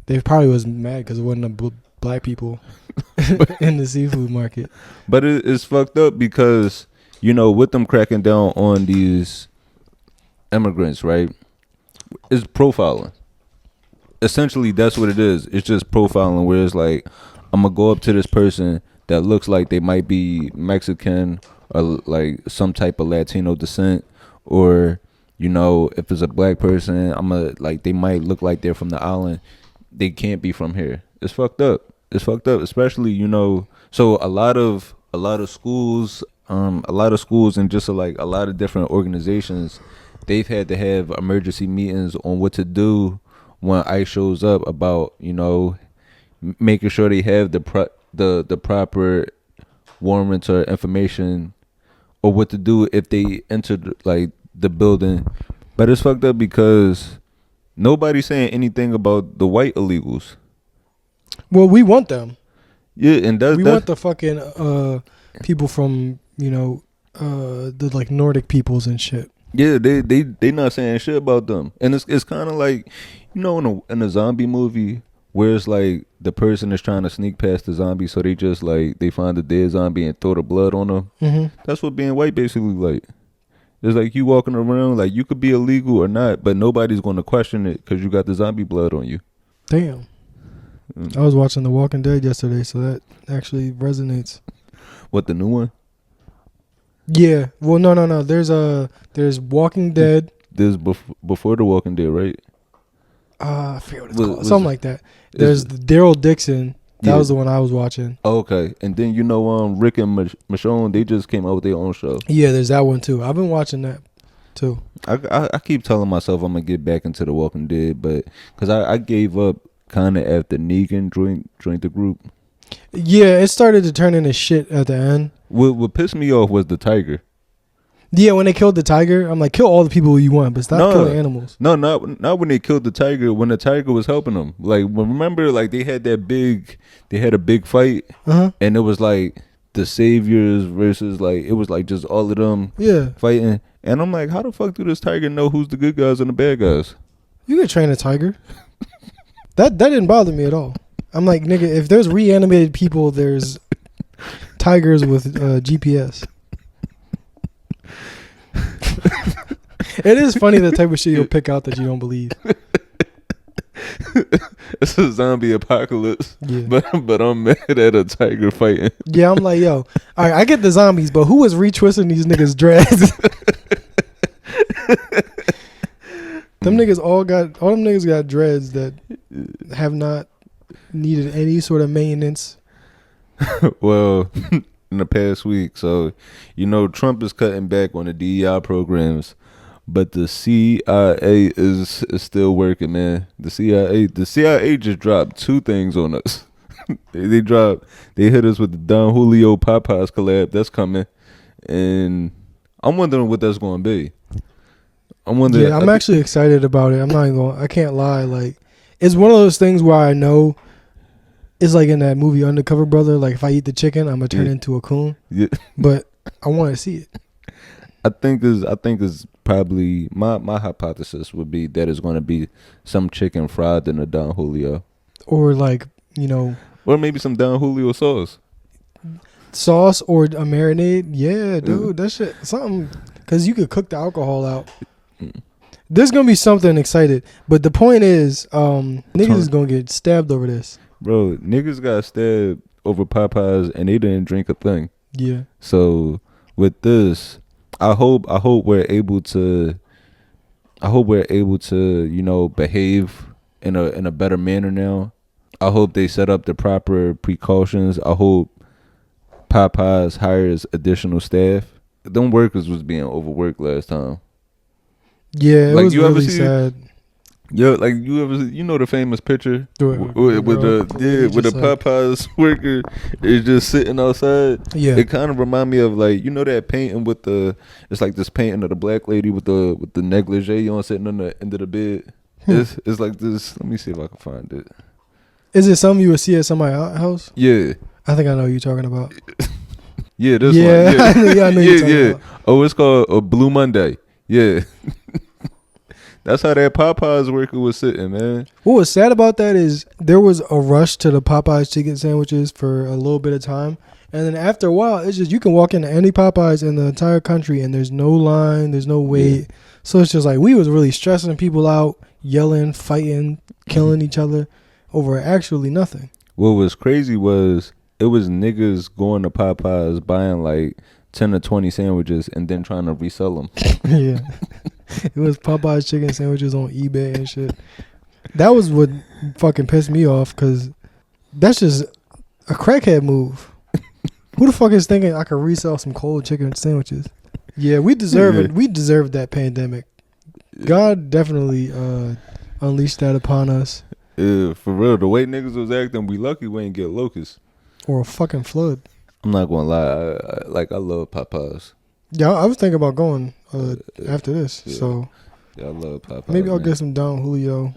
they probably was mad because it wasn't a black people in the seafood market. But it's fucked up because, you know, with them cracking down on these immigrants, right? It's profiling. Essentially, that's what it is. It's just profiling where it's like, I'm going to go up to this person that looks like they might be Mexican or like some type of Latino descent, or, you know, if it's a black person, like they might look like they're from the island. They can't be from here. It's fucked up. It's fucked up, especially, you know, so a lot of schools, and just like a lot of different organizations, they've had to have emergency meetings on what to do when ICE shows up about, you know, making sure they have the proper warrants or information, or what to do if they enter like the building. But it's fucked up because nobody's saying anything about the white illegals. Well, we want them. Yeah, and we want the fucking people from, you know, the like Nordic peoples and shit. Yeah, they not saying shit about them, and it's kind of like, you know, in a zombie movie where it's like the person is trying to sneak past the zombie, so they just like they find the dead zombie and throw the blood on them. Mm-hmm. That's what being white basically like. It's like you walking around like you could be illegal or not, but nobody's going to question it because you got the zombie blood on you. Damn. I was watching The Walking Dead yesterday, so that actually resonates. What, the new one? Yeah. Well, no. There's Walking Dead. There's before The Walking Dead, right? I forget what it's called. Something like that. There's Daryl Dixon. That was the one I was watching. Oh, okay. And then, you know, Rick and Michonne, they just came out with their own show. Yeah, there's that one too. I've been watching that too. I keep telling myself I'm gonna get back into The Walking Dead, but because I gave up kind of after Negan joined the group. Yeah, it started to turn into shit at the end. What pissed me off was the tiger. Yeah, when they killed the tiger, I'm like, kill all the people you want, but stop killing animals. No, not when they killed the tiger. When the tiger was helping them, like remember, like they had a big fight, and it was like the saviors versus like it was like just all of them, fighting. And I'm like, how the fuck do this tiger know who's the good guys and the bad guys? You could train a tiger. That didn't bother me at all. I'm like, nigga, if there's reanimated people, there's tigers with GPS. It is funny the type of shit you'll pick out that you don't believe. It's a zombie apocalypse, but I'm mad at a tiger fighting. Yeah, I'm like, yo, all right, I get the zombies, but who is retwisting these niggas' dreads? Them niggas got dreads that have not needed any sort of maintenance. Well, in the past week, so you know Trump is cutting back on the DEI programs, but the CIA is still working, man. The CIA just dropped two things on us. they hit us with the Don Julio Popeyes collab that's coming, and I'm wondering what that's going to be. I'm actually excited about it. I can't lie. Like, it's one of those things where I know it's like in that movie Undercover Brother. Like, if I eat the chicken, I'm gonna turn into a coon. Yeah. But I want to see it. I think is probably my hypothesis would be that it's going to be some chicken fried in a Don Julio, or like, you know, or maybe some Don Julio sauce or a marinade. Yeah, dude, that shit something, because you could cook the alcohol out. There's gonna be something excited, but the point is, niggas is gonna get stabbed over this. Bro, niggas got stabbed over Popeyes and they didn't drink a thing. Yeah. So with this, I hope we're able to you know behave in a better manner now. I hope they set up the proper precautions. I hope Popeyes hires additional staff. Them workers was being overworked last time. Yeah, it was really sad. Yo, like you know the famous picture with the Popeyes worker is just sitting outside. Yeah. It kind of remind me of like that painting with it's like this painting of the black lady with the negligee on sitting on the end of the bed. It's like this. Let me see if I can find it. Is it something you would see at somebody's house? Yeah. I think I know who you're talking about. Yeah, this one. Yeah, I know you're talking about. Oh, it's called a Blue Monday. Yeah. That's how that Popeyes worker was sitting, man. What was sad about that is there was a rush to the Popeyes chicken sandwiches for a little bit of time. And then after a while, it's just you can walk into any Popeyes in the entire country and there's no line, there's no wait. Yeah. So it's just like we was really stressing people out, yelling, fighting, killing each other over actually nothing. What was crazy was it was niggas going to Popeyes buying like 10 or 20 sandwiches and then trying to resell them. Yeah. It was Popeyes chicken sandwiches on eBay and shit. That was what fucking pissed me off because that's just a crackhead move. Who the fuck is thinking I could resell some cold chicken sandwiches? Yeah, we deserve it. We deserved that pandemic. God definitely unleashed that upon us. For real, the way niggas was acting, we lucky we ain't get locusts. Or a fucking flood. I'm not gonna lie, I love Popeyes. Yeah, I was thinking about going after this. Yeah. So yeah, I love Popeyes. Maybe I'll get some Don Julio.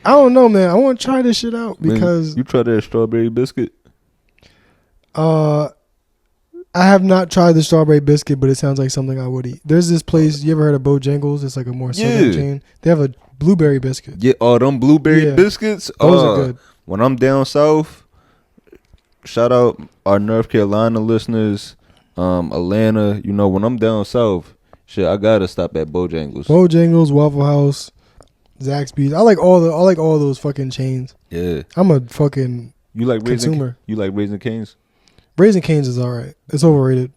I don't know, man. I want to try this shit out because man, you try that strawberry biscuit. I have not tried the strawberry biscuit, but it sounds like something I would eat. There's this place. You ever heard of Bojangles? It's like a more southern chain. They have a blueberry biscuit. Yeah, them blueberry biscuits. Those are good. When I'm down south, shout out our North Carolina listeners, Atlanta. You know, when I'm down south, shit, I gotta stop at Bojangles. Bojangles, Waffle House, Zaxby's. I like all those fucking chains. Yeah, I'm a fucking consumer. You like Raising Cane's? Raising Cane's is alright. It's overrated.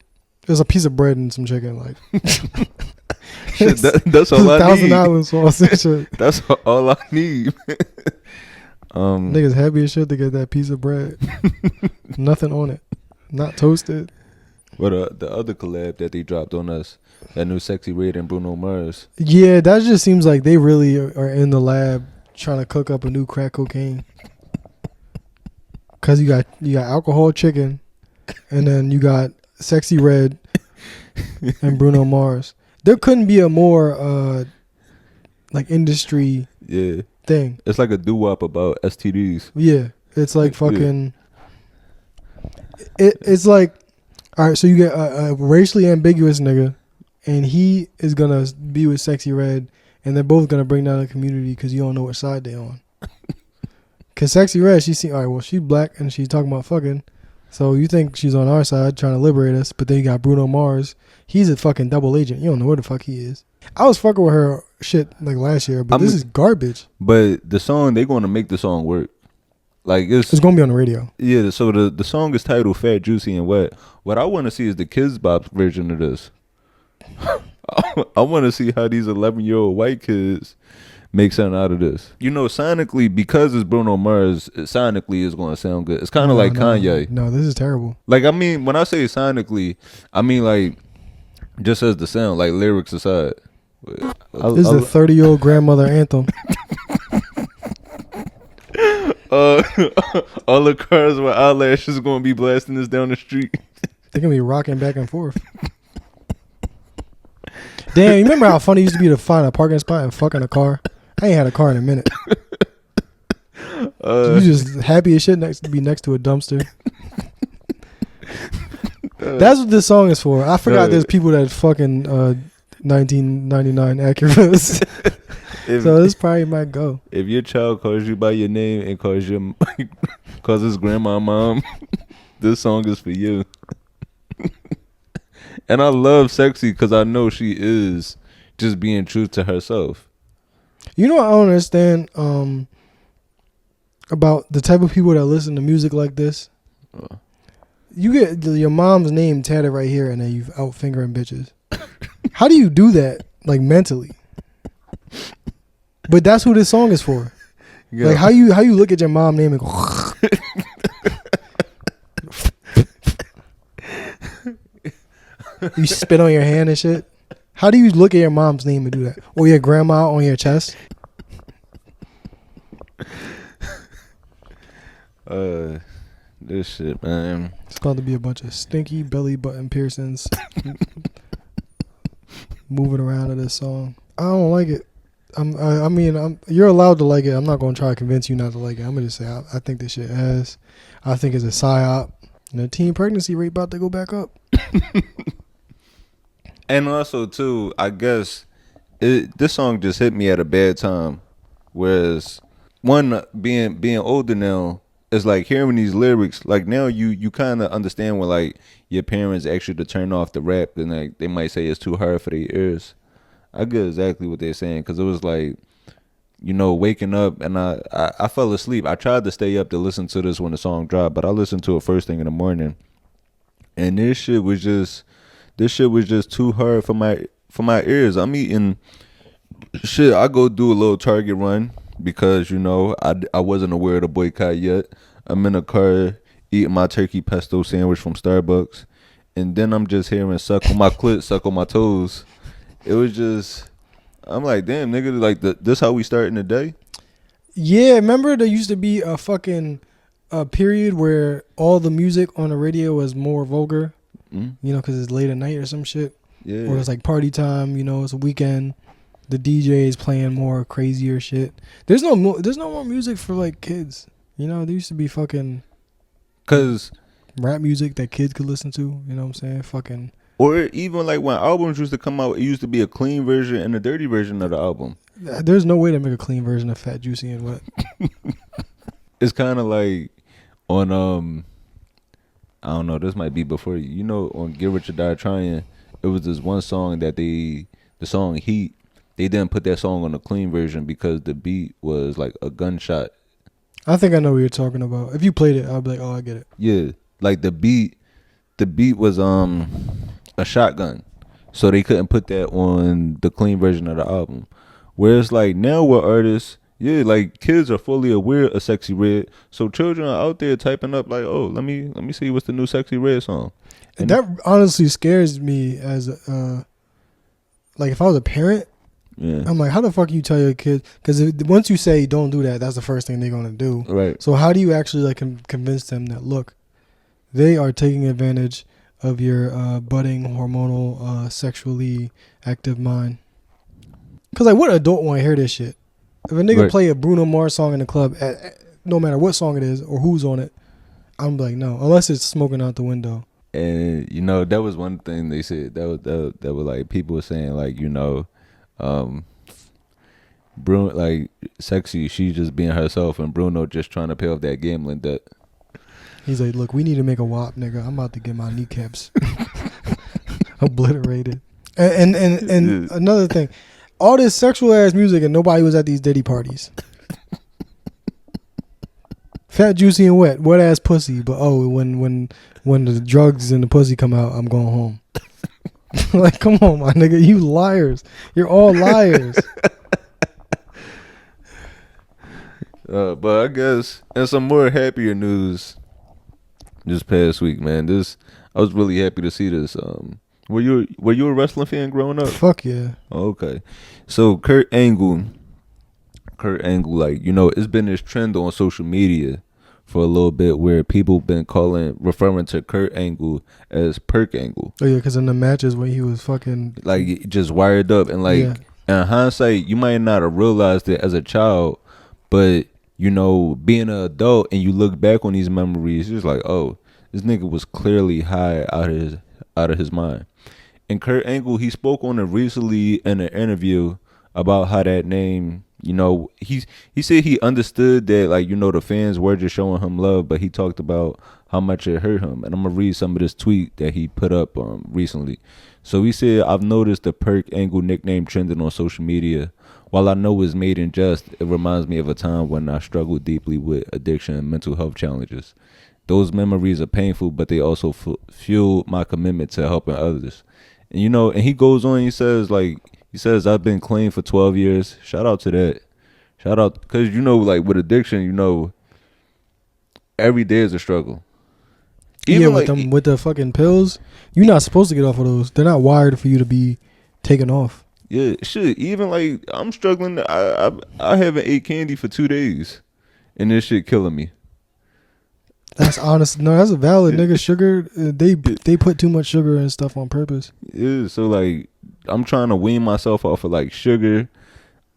There's a piece of bread and some chicken. Like shit, that's all I need. $1,000 sauce and shit. That's all I need. Niggas happy as shit to get that piece of bread. Nothing on it. Not toasted. But the other collab that they dropped on us, that new Sexyy Red and Bruno Mars. Yeah, that just seems like they really are in the lab trying to cook up a new crack cocaine. Cause you got alcohol chicken, and then you got Sexyy Red and Bruno Mars. There couldn't be a more like industry thing. It's like a doo-wop about STDs. Yeah, it's like fucking. It's like, all right, so you get a racially ambiguous nigga, and he is gonna be with Sexyy Red, and they're both gonna bring down the community because you don't know which side they're on. Cause Sexyy Red, she's black and she's talking about fucking, so you think she's on our side trying to liberate us, but then you got Bruno Mars. He's a fucking double agent. You don't know where the fuck he is. I was fucking with her shit like last year, but this is garbage. But the song, they're gonna make the song work. Like it's gonna be on the radio. Yeah, so the song is titled Fat, Juicy, and Wet. What I want to see is the Kids Bop version of this. I want to see how these 11-year-old white kids make something out of this. You know, sonically, because it's Bruno Mars, sonically it's going to sound good. It's kind of like Kanye. No, this is terrible. Like, I mean, when I say sonically, I mean like just as the sound, like lyrics aside. This is a 30-year-old grandmother anthem. All the cars with eyelashes going to be blasting this down the street. They're going to be rocking back and forth. Damn, you remember how funny it used to be to find a parking spot and fuck in a car? I ain't had a car in a minute. You just happy as shit to be next to a dumpster. That's what this song is for. I forgot there's people that fucking 1999 Acuras. So this probably might go. If your child calls you by your name and calls his grandma mom, this song is for you. And I love Sexyy because I know she is just being true to herself. You know what I don't understand about the type of people that listen to music like this? You get your mom's name tatted right here and then you out fingering bitches. How do you do that, like, mentally? But that's who this song is for. Yeah. Like, how you look at your mom name and go... You spit on your hand and shit. How do you look at your mom's name and do that? Or your grandma on your chest? This shit, man. It's about to be a bunch of stinky belly button piercings moving around to this song. I don't like it. I mean, you're allowed to like it. I'm not going to try to convince you not to like it. I'm going to just say I think this shit ass. I think it's a psyop. And the teen pregnancy rate about to go back up. And also, too, I guess this song just hit me at a bad time. Whereas, one, being older now, it's like hearing these lyrics, like now you kind of understand when like your parents actually to turn off the rap and like they might say it's too hard for their ears. I get exactly what they're saying because it was like, you know, waking up and I fell asleep. I tried to stay up to listen to this when the song dropped, but I listened to it first thing in the morning, and this shit was just too hard for my ears. I'm eating shit. I go do a little Target run because you know I wasn't aware of the boycott yet. I'm in a car eating my turkey pesto sandwich from Starbucks, and then I'm just hearing suck on my clit, suck on my toes. It was just, I'm like, damn, nigga, like this how we starting the day? Yeah, remember there used to be a fucking period where all the music on the radio was more vulgar, you know, because it's late at night or some shit. Yeah. Or it's like party time, you know, it's a weekend. The DJ is playing more crazier shit. There's no more music for like kids. You know, there used to be fucking cause rap music that kids could listen to. You know what I'm saying? Fucking. Or even like when albums used to come out, it used to be a clean version and a dirty version of the album. There's no way to make a clean version of Fat, Juicy, and Wet. It's kind of like on I don't know. This might be before you know on Get Rich or Die Trying. It was this one song that the song Heat. They didn't put that song on the clean version because the beat was like a gunshot. I think I know what you're talking about. If you played it, I'll be like, oh, I get it. Yeah, like the beat was a shotgun, so they couldn't put that on the clean version of the album. Whereas like now with artists, yeah, like kids are fully aware of Sexyy Red, so children are out there typing up like, oh, let me see what's the new Sexyy Red song. And that honestly scares me as like if I was a parent. Yeah. I'm like, how the fuck you tell your kid? Because once you say don't do that, that's the first thing they're gonna do. Right. So how do you actually like convince them that look, they are taking advantage of your budding hormonal sexually active mind? Because like, what adult want to hear this shit? If a nigga play a Bruno Mars song in the club, no matter what song it is or who's on it, I'm like, no, unless it's smoking out the window. And you know that was one thing they said that was like people were saying like you know. Bruno, like Sexyy, she's just being herself, and Bruno just trying to pay off that gambling debt. He's like, look, we need to make a WAP, nigga. I'm about to get my kneecaps obliterated. And another thing, all this sexual ass music, and nobody was at these Diddy parties. Fat, Juicy, and wet ass pussy. But when the drugs and the pussy come out, I'm going home. Like, come on, my nigga, you liars. You're all liars. But I guess, and some more happier news this past week, man. I was really happy to see this. Were you a wrestling fan growing up? Fuck yeah. Oh, okay. So Kurt Angle, like, you know, it's been this trend on social media for a little bit where people been referring to Kurt Angle as Perk Angle. Oh yeah, because in the matches when he was fucking like just wired up, and like in hindsight, you might not have realized it as a child, but you know, being an adult and you look back on these memories, it's like, oh, this nigga was clearly high out of his mind. And Kurt Angle, he spoke on it recently in an interview about how that name. You know, he said he understood that, like, you know, the fans were just showing him love, but he talked about how much it hurt him. And I'm going to read some of this tweet that he put up recently. So he said, I've noticed the Perk Angle nickname trending on social media. While I know it's made in jest, it reminds me of a time when I struggled deeply with addiction and mental health challenges. Those memories are painful, but they also fuel my commitment to helping others. And, you know, and he goes on, he says, I've been clean for 12 years. Shout out to that. Shout out. Because, you know, like with addiction, you know, every day is a struggle. Even with the fucking pills, you're not supposed to get off of those. They're not wired for you to be taken off. Yeah, shit. Even like I'm struggling. I haven't ate candy for 2 days, and this shit killing me. That's honest. No, that's a valid nigga. Sugar, they put too much sugar and stuff on purpose. Yeah, so like I'm trying to wean myself off of like sugar.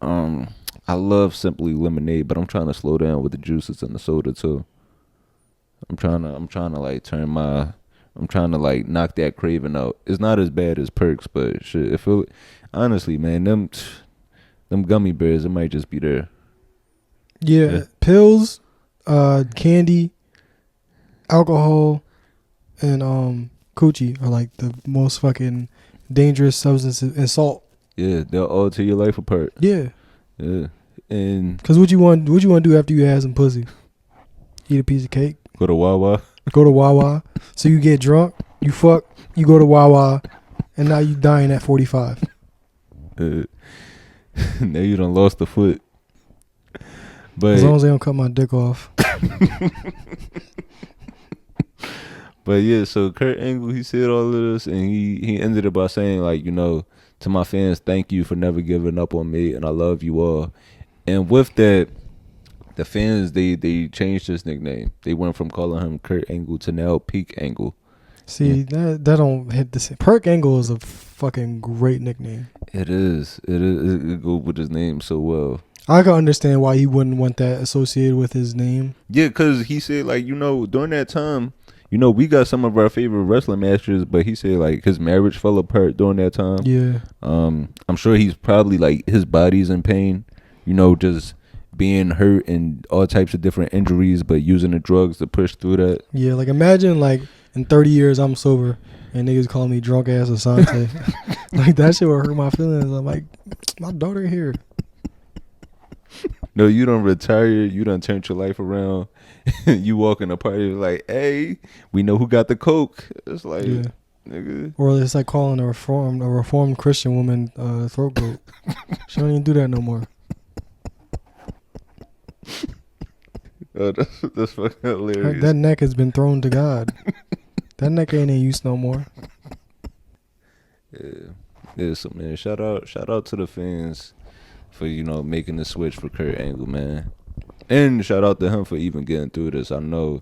I love Simply Lemonade, but I'm trying to slow down with the juices and the soda too. I'm trying to like I'm trying to like knock that craving out. It's not as bad as Perks, but shit, honestly, man, them gummy bears, it might just be there. Yeah. Pills, candy, alcohol, and coochie are like the most fucking dangerous substances, and salt. Yeah, they'll all tear your life apart. Yeah. Yeah. And Cause what you want to do after you have some pussy? Eat a piece of cake. go to Wawa. Go to Wawa. So you get drunk, you fuck, you go to Wawa, and now you dying at 45. Now you done lost the foot. But as long as they don't cut my dick off. But yeah, so Kurt Angle, he said all of this, and he ended it by saying, like, you know, to my fans, thank you for never giving up on me, and I love you all. And with that, the fans, they changed his nickname. They went from calling him Kurt Angle to now Peak Angle. See, that don't hit the same. Perk Angle is a fucking great nickname. It is. It goes with his name so well. I can understand why he wouldn't want that associated with his name. Yeah, because he said, like, you know, during that time, you know, we got some of our favorite wrestling matches, but he said, like, his marriage fell apart during that time. Yeah. I'm sure he's probably, like, his body's in pain, you know, just being hurt and all types of different injuries, but using the drugs to push through that. Yeah, like, imagine, like, in 30 years, I'm sober, and niggas call me drunk ass Asante. Like, that shit would hurt my feelings. I'm like, my daughter here. No, you don't retire. You done turned your life around. You walk in a party like, hey, we know who got the coke. It's like, Yeah. nigga. Or it's like calling a reformed Christian woman throat goat. She don't even do that no more. Oh, that's fucking hilarious. That neck has been thrown to God. That neck ain't in use no more. Yeah. So man, shout out to the fans for, you know, making the switch for Kurt Angle, man. And shout out to him for even getting through this. I know,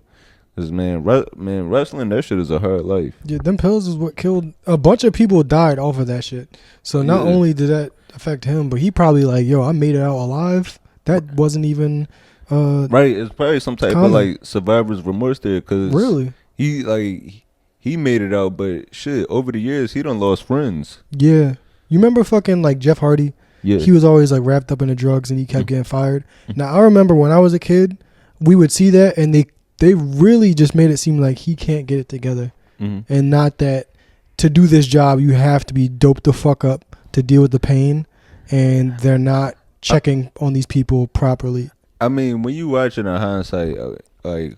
cause man, wrestling, that shit is a hard life. Yeah, them pills is what killed a bunch of people. Died off of that shit. So not only did that affect him, but he probably like, yo, I made it out alive. That wasn't even right. It's probably some type of like survivor's remorse there, cause really he made it out, but shit, over the years he done lost friends. Yeah, you remember fucking like Jeff Hardy? Yeah, he was always like wrapped up in the drugs and he kept getting fired. Now I remember when I was a kid, we would see that and they really just made it seem like he can't get it together, and not that to do this job you have to be doped the fuck up to deal with the pain, and they're not checking on these people properly. I mean, when you watch it in hindsight, like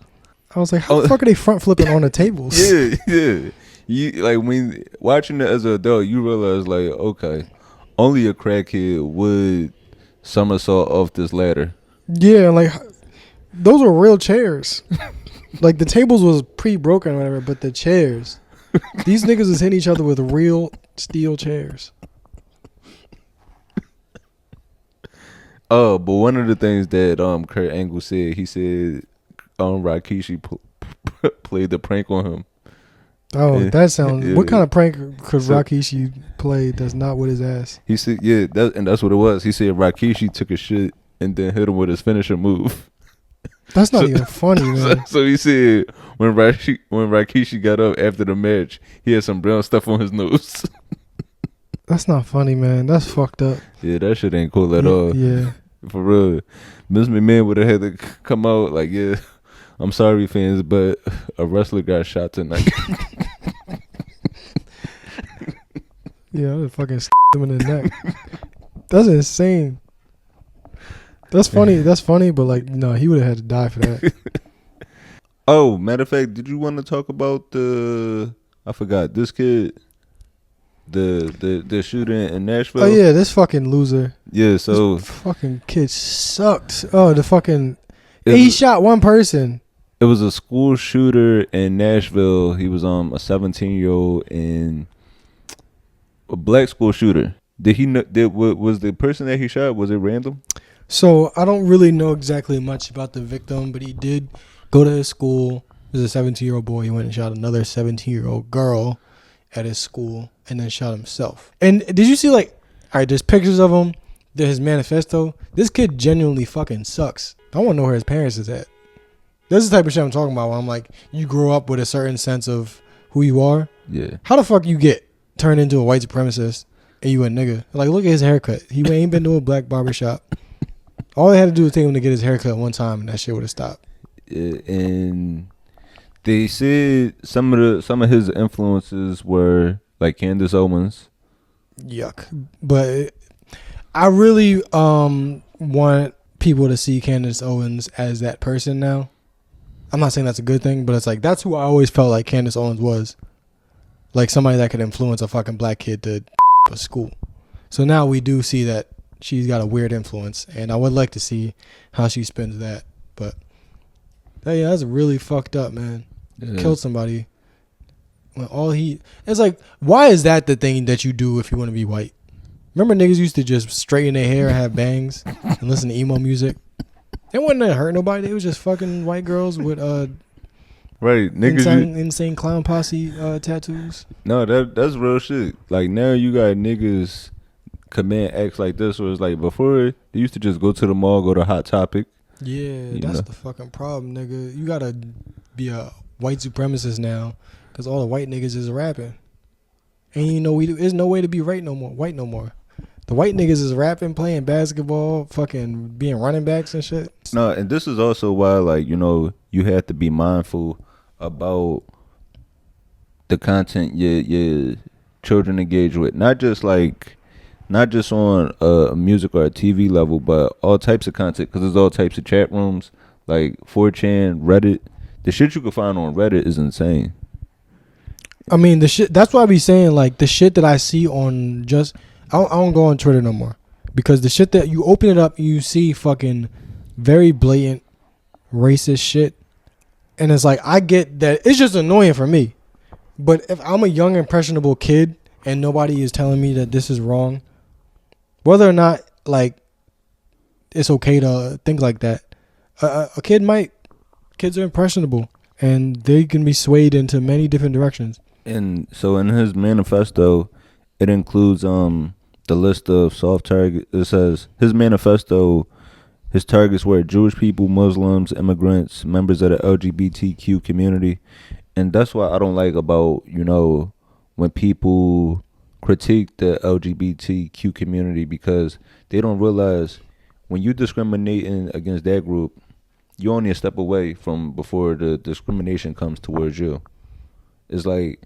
I was like, how the fuck are they front flipping on the tables? Yeah. You like when watching it as an adult, you realize like, okay, only a crackhead would somersault off this ladder. Yeah, like those were real chairs. Like the tables was pre-broken or whatever, but the chairs, these niggas is hitting each other with real steel chairs. Oh, but one of the things that Kurt Angle said, he said Rikishi played the prank on him. Oh, and, that sounds. What kind of prank could Rikishi play that's not with his ass? He said, yeah, that's what it was. He said Rikishi took a shit and then hit him with his finisher move. That's not even funny, man. So he said when Rikishi got up after the match, he had some brown stuff on his nose. That's not funny, man. That's fucked up. Yeah, that shit ain't cool at all. Yeah. For real. Vince McMahon would have had to come out like, yeah, I'm sorry, fans, but a wrestler got shot tonight. Yeah, I would fucking him in the neck. That's insane. That's funny. That's funny, but like, no, he would have had to die for that. Oh, matter of fact, did you want to talk about I forgot, this kid, the shooter in Nashville? Oh yeah, this fucking loser. Yeah, so this fucking kid sucked. Oh, the fucking he shot one person. It was a school shooter in Nashville. He was a 17-year-old and a black school shooter. Did he know? Was the person that he shot? Was it random? So I don't really know exactly much about the victim, but he did go to his school. There's a 17-year-old boy. He went and shot another 17-year-old girl at his school, and then shot himself. And did you see, like, all right, there's pictures of him. There's his manifesto. This kid genuinely fucking sucks. I want to know where his parents is at. This is the type of shit I'm talking about. Where I'm like, you grow up with a certain sense of who you are. Yeah. How the fuck you get turned into a white supremacist and you a nigga? Like, look at his haircut. He ain't been to a black barbershop. All they had to do was take him to get his haircut one time, and that shit would have stopped. And they said some of his influences were like Candace Owens. Yuck. But I really want people to see Candace Owens as that person now. I'm not saying that's a good thing, but it's like that's who I always felt like Candace Owens was. Like somebody that could influence a fucking black kid to a school. So now we do see that she's got a weird influence, and I would like to see how she spends that. But yeah, that's really fucked up, man. Yeah. Killed somebody. When it's like, why is that the thing that you do if you want to be white? Remember niggas used to just straighten their hair and have bangs and listen to emo music? It wasn't hurt nobody. They was just fucking white girls with right, niggas insane clown posse tattoos. No, that's real shit. Like now you got niggas commit acts like this, where it's like before they used to just go to the mall, go to Hot Topic. Yeah, that's the fucking problem, nigga. You gotta be a white supremacist now, cause all the white niggas is rapping. And you know there's no way to be white no more. The white niggas is rapping, playing basketball, fucking being running backs and shit. No, and this is also why, like, you know, you have to be mindful about the content your children engage with. Not just on a music or a TV level, but all types of content, because there's all types of chat rooms, like 4chan, Reddit. The shit you can find on Reddit is insane. I mean, the shit, that's why I be saying, like, the shit that I see on I don't go on Twitter no more, because the shit that you open it up, you see fucking very blatant racist shit, and it's like, I get that it's just annoying for me, but if I'm a young impressionable kid and nobody is telling me that this is wrong, whether or not like it's okay to think like that, kids are impressionable and they can be swayed into many different directions. And so in his manifesto, it includes the list of soft targets. It says his manifesto, his targets were Jewish people, Muslims, immigrants, members of the LGBTQ community. And that's what I don't like about, you know, when people critique the LGBTQ community, because they don't realize when you discriminating against that group, you're only a step away from before the discrimination comes towards you. It's like,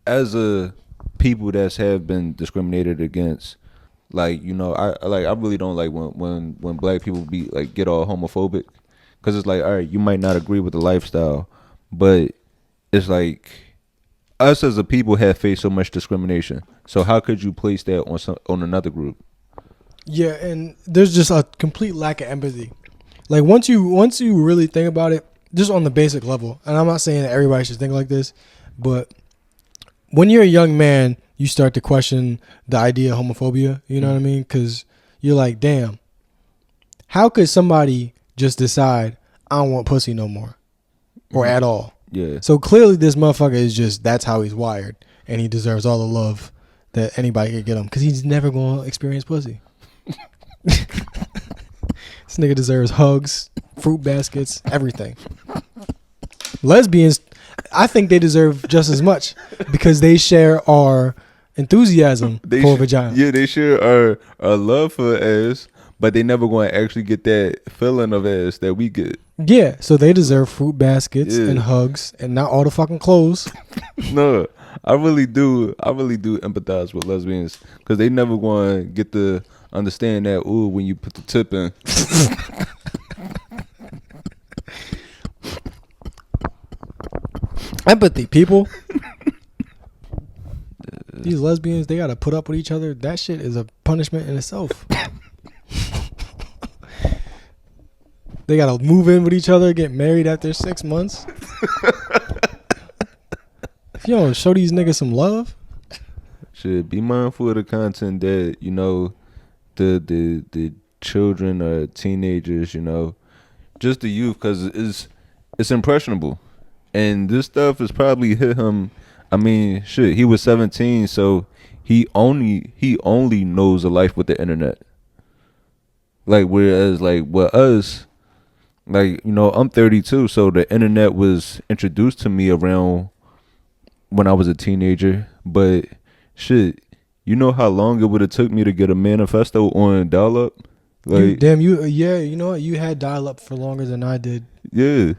as a people that have been discriminated against, like, you know, I really don't like when black people get all homophobic, because it's like, all right, you might not agree with the lifestyle, but it's like us as a people have faced so much discrimination. So how could you place that on another group? Yeah, and there's just a complete lack of empathy. Like once you really think about it, just on the basic level, and I'm not saying that everybody should think like this, but when you're a young man, you start to question the idea of homophobia. You know what I mean? Because you're like, damn, how could somebody just decide I don't want pussy no more, or at all? Yeah. So clearly, this motherfucker is just, that's how he's wired, and he deserves all the love that anybody could get him, because he's never going to experience pussy. This nigga deserves hugs, fruit baskets, everything. Lesbians, I think they deserve just as much, because they share our enthusiasm for vagina. Yeah, they share our love for ass, but they never going to actually get that feeling of ass that we get. Yeah, so they deserve fruit baskets and hugs, and not all the fucking clothes. No, I really do empathize with lesbians, because they never going to get to understand that, ooh, when you put the tip in. Empathy, people. These lesbians, they got to put up with each other. That shit is a punishment in itself. They got to move in with each other, get married after 6 months. If you don't show these niggas some love. should be mindful of the content that, you know, the children or teenagers, you know, just the youth, because it's impressionable, and this stuff has probably hit him. I mean, shit, he was 17, so he only knows a life with the internet. Like, whereas, like, with us, like, you know, I'm 32, so the internet was introduced to me around when I was a teenager. But shit, you know how long it would have took me to get a manifesto on dial-up? Like, you know what? You had dial-up for longer than I did. Yeah.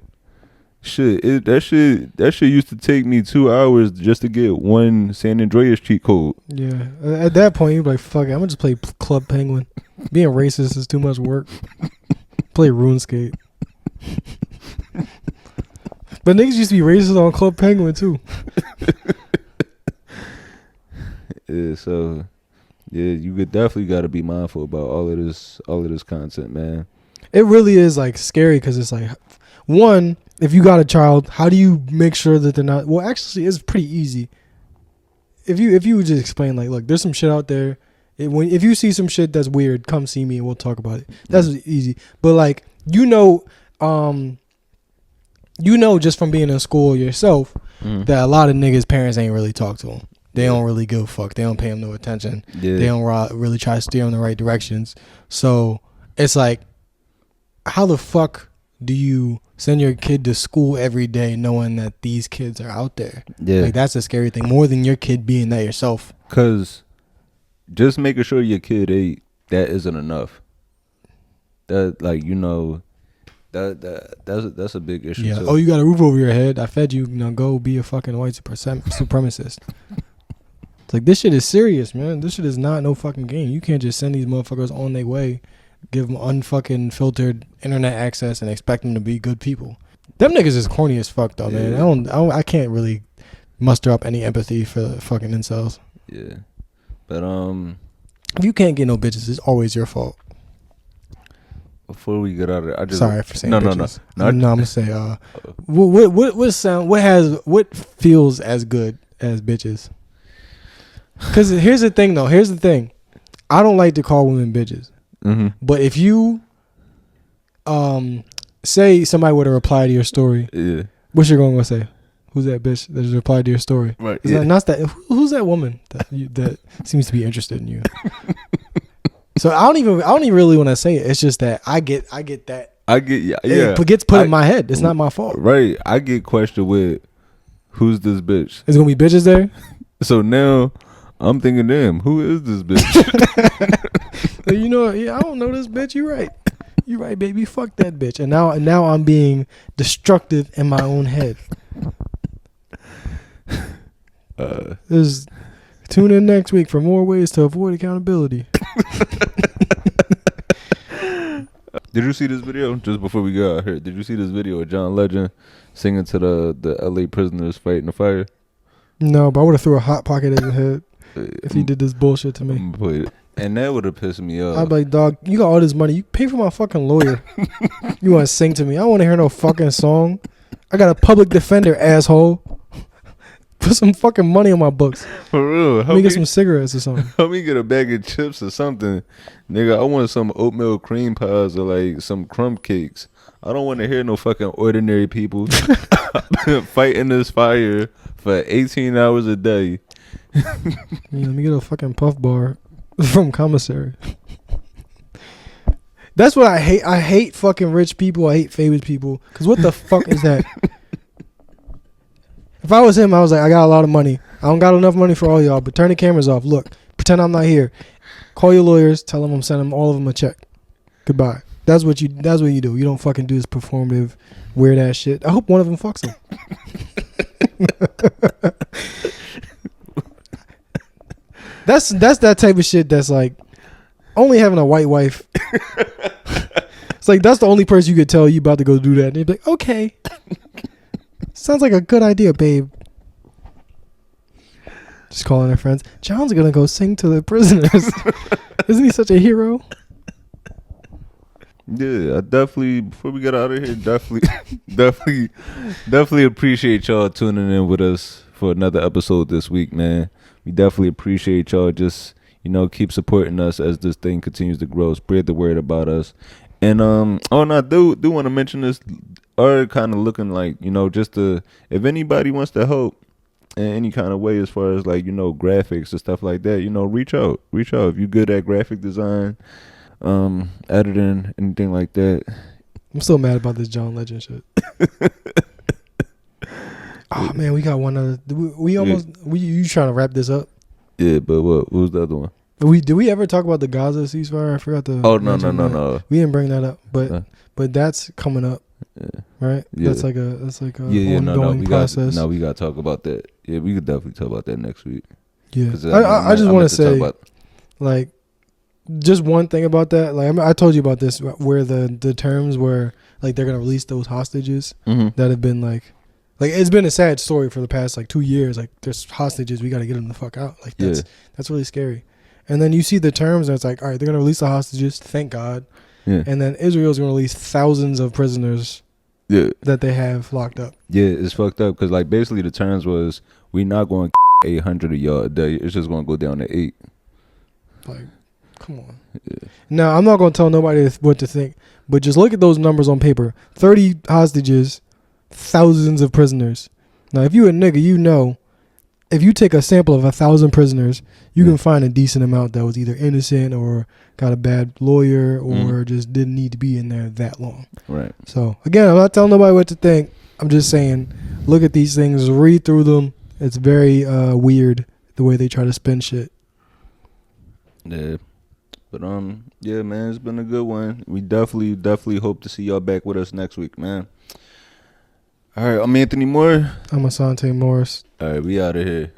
Shit, that shit used to take me 2 hours just to get one San Andreas cheat code. Yeah. At that point, you're like, fuck it, I'm gonna just play Club Penguin. Being racist is too much work. Play RuneScape. But niggas used to be racist on Club Penguin too. Yeah, so yeah, you could definitely got to be mindful about all of this content, man. It really is like scary because it's like, one, if you got a child, how do you make sure that they're not? Well, actually, it's pretty easy. If you would just explain, like, look, there's some shit out there. If you see some shit that's weird, come see me and we'll talk about it. That's easy. But like, you know, just from being in school yourself, that a lot of niggas' parents ain't really talk to them. They don't really give a fuck. They don't pay them no attention. Yeah. They don't really try to steer them in the right directions. So it's like, how the fuck do you send your kid to school every day knowing that these kids are out there? Yeah. Like, that's a scary thing, more than your kid being that yourself. Because just making sure your kid ate, that isn't enough. That, like, you know, that's a big issue. Yeah. Too. Oh, you got a roof over your head. I fed you. Now go be a fucking white supremacist. It's like, this shit is serious, man. This shit is not no fucking game. You can't just send these motherfuckers on their way, give them unfucking filtered internet access, and expect them to be good people. Them niggas is corny as fuck, though, man. I can't really muster up any empathy for the fucking incels. Yeah, but if you can't get no bitches, it's always your fault. Before we get out of it, I just sorry for saying bitches. No. I'm gonna say what feels as good as bitches? Because here's the thing, though. Here's the thing. I don't like to call women bitches. Mm-hmm. But if you say somebody would have replied to your story, yeah, what's your going to say? Who's that bitch that just replied to your story? Right. Yeah. Who's that woman that seems to be interested in you? So I don't even really want to say it. It's just that I get that. It gets put in my head. It's not my fault. Right. I get questioned with, who's this bitch? Is gonna be bitches there? So now I'm thinking, damn, who is this bitch? You know, I don't know this bitch. You right, baby. Fuck that bitch. And now I'm being destructive in my own head. Tune in next week for more ways to avoid accountability. Did you see this video just before we got out here? Did you see this video of John Legend singing to the LA prisoners fighting the fire? No, but I would have threw a hot pocket in his head if he did this bullshit to me. And that would have pissed me off. I'd be like, dog, you got all this money. You pay for my fucking lawyer. You want to sing to me? I don't want to hear no fucking song. I got a public defender, asshole. Put some fucking money on my books. For real. Let me get some cigarettes or something. Help me get a bag of chips or something. Nigga, I want some oatmeal cream pies or like some crumb cakes. I don't want to hear no fucking ordinary people fighting this fire for 18 hours a day. Yeah, let me get a fucking puff bar from commissary. That's what I hate. I hate fucking rich people. I hate famous people. Because what the fuck is that? If I was him, I was like, I got a lot of money. I don't got enough money for all y'all, but turn the cameras off. Look, pretend I'm not here. Call your lawyers. Tell them I'm sending all of them a check. Goodbye. That's what you do. You don't fucking do this performative, weird ass shit. I hope one of them fucks him. That's that type of shit that's like only having a white wife. It's like that's the only person you could tell you about to go do that. And you'd be like, okay. Sounds like a good idea, babe. Just calling her friends. John's gonna go sing to the prisoners. Isn't he such a hero? Yeah, I definitely, before we get out of here, definitely appreciate y'all tuning in with us for another episode this week, man. We definitely appreciate y'all. Just, keep supporting us as this thing continues to grow. Spread the word about us. And and I do want to mention this, are kind of looking like, just to, if anybody wants to help in any kind of way as far as like, graphics and stuff like that, reach out. If you good at graphic design, editing, anything like that. I'm still mad about this John Legend shit. Oh man, we got one other. You trying to wrap this up? Yeah, but what was the other one? Did we ever talk about the Gaza ceasefire? I forgot to. Oh no. We didn't bring that up, but that's coming up, right? Yeah. That's like a ongoing process. We got to talk about that. Yeah, we could definitely talk about that next week. Yeah, I just want to say, like, just one thing about that. Like, I told you about this, where the terms where like they're gonna release those hostages that have been like it's been a sad story for the past like 2 years. Like, there's hostages, we got to get them the fuck out. Like, that's really scary. And then you see the terms, and it's like, all right, they're gonna release the hostages. Thank God. Yeah. And then Israel's gonna release thousands of prisoners. Yeah. That they have locked up. Yeah, it's fucked up because like basically the terms was we not going 800 of y'all a day. It's just gonna go down to 8. Like, come on. Yeah. Now I'm not gonna tell nobody what to think, but just look at those numbers on paper. 30 hostages, thousands of prisoners. Now, if you a nigga, if you take a sample of 1,000 prisoners, you can find a decent amount that was either innocent or got a bad lawyer or just didn't need to be in there that long. Right. So, again, I'm not telling nobody what to think. I'm just saying, look at these things, read through them. It's very weird the way they try to spin shit. Yeah. But, yeah, man, it's been a good one. We definitely hope to see y'all back with us next week, man. All right, I'm Anthony Moore. I'm Asante Morris. All right, we out of here.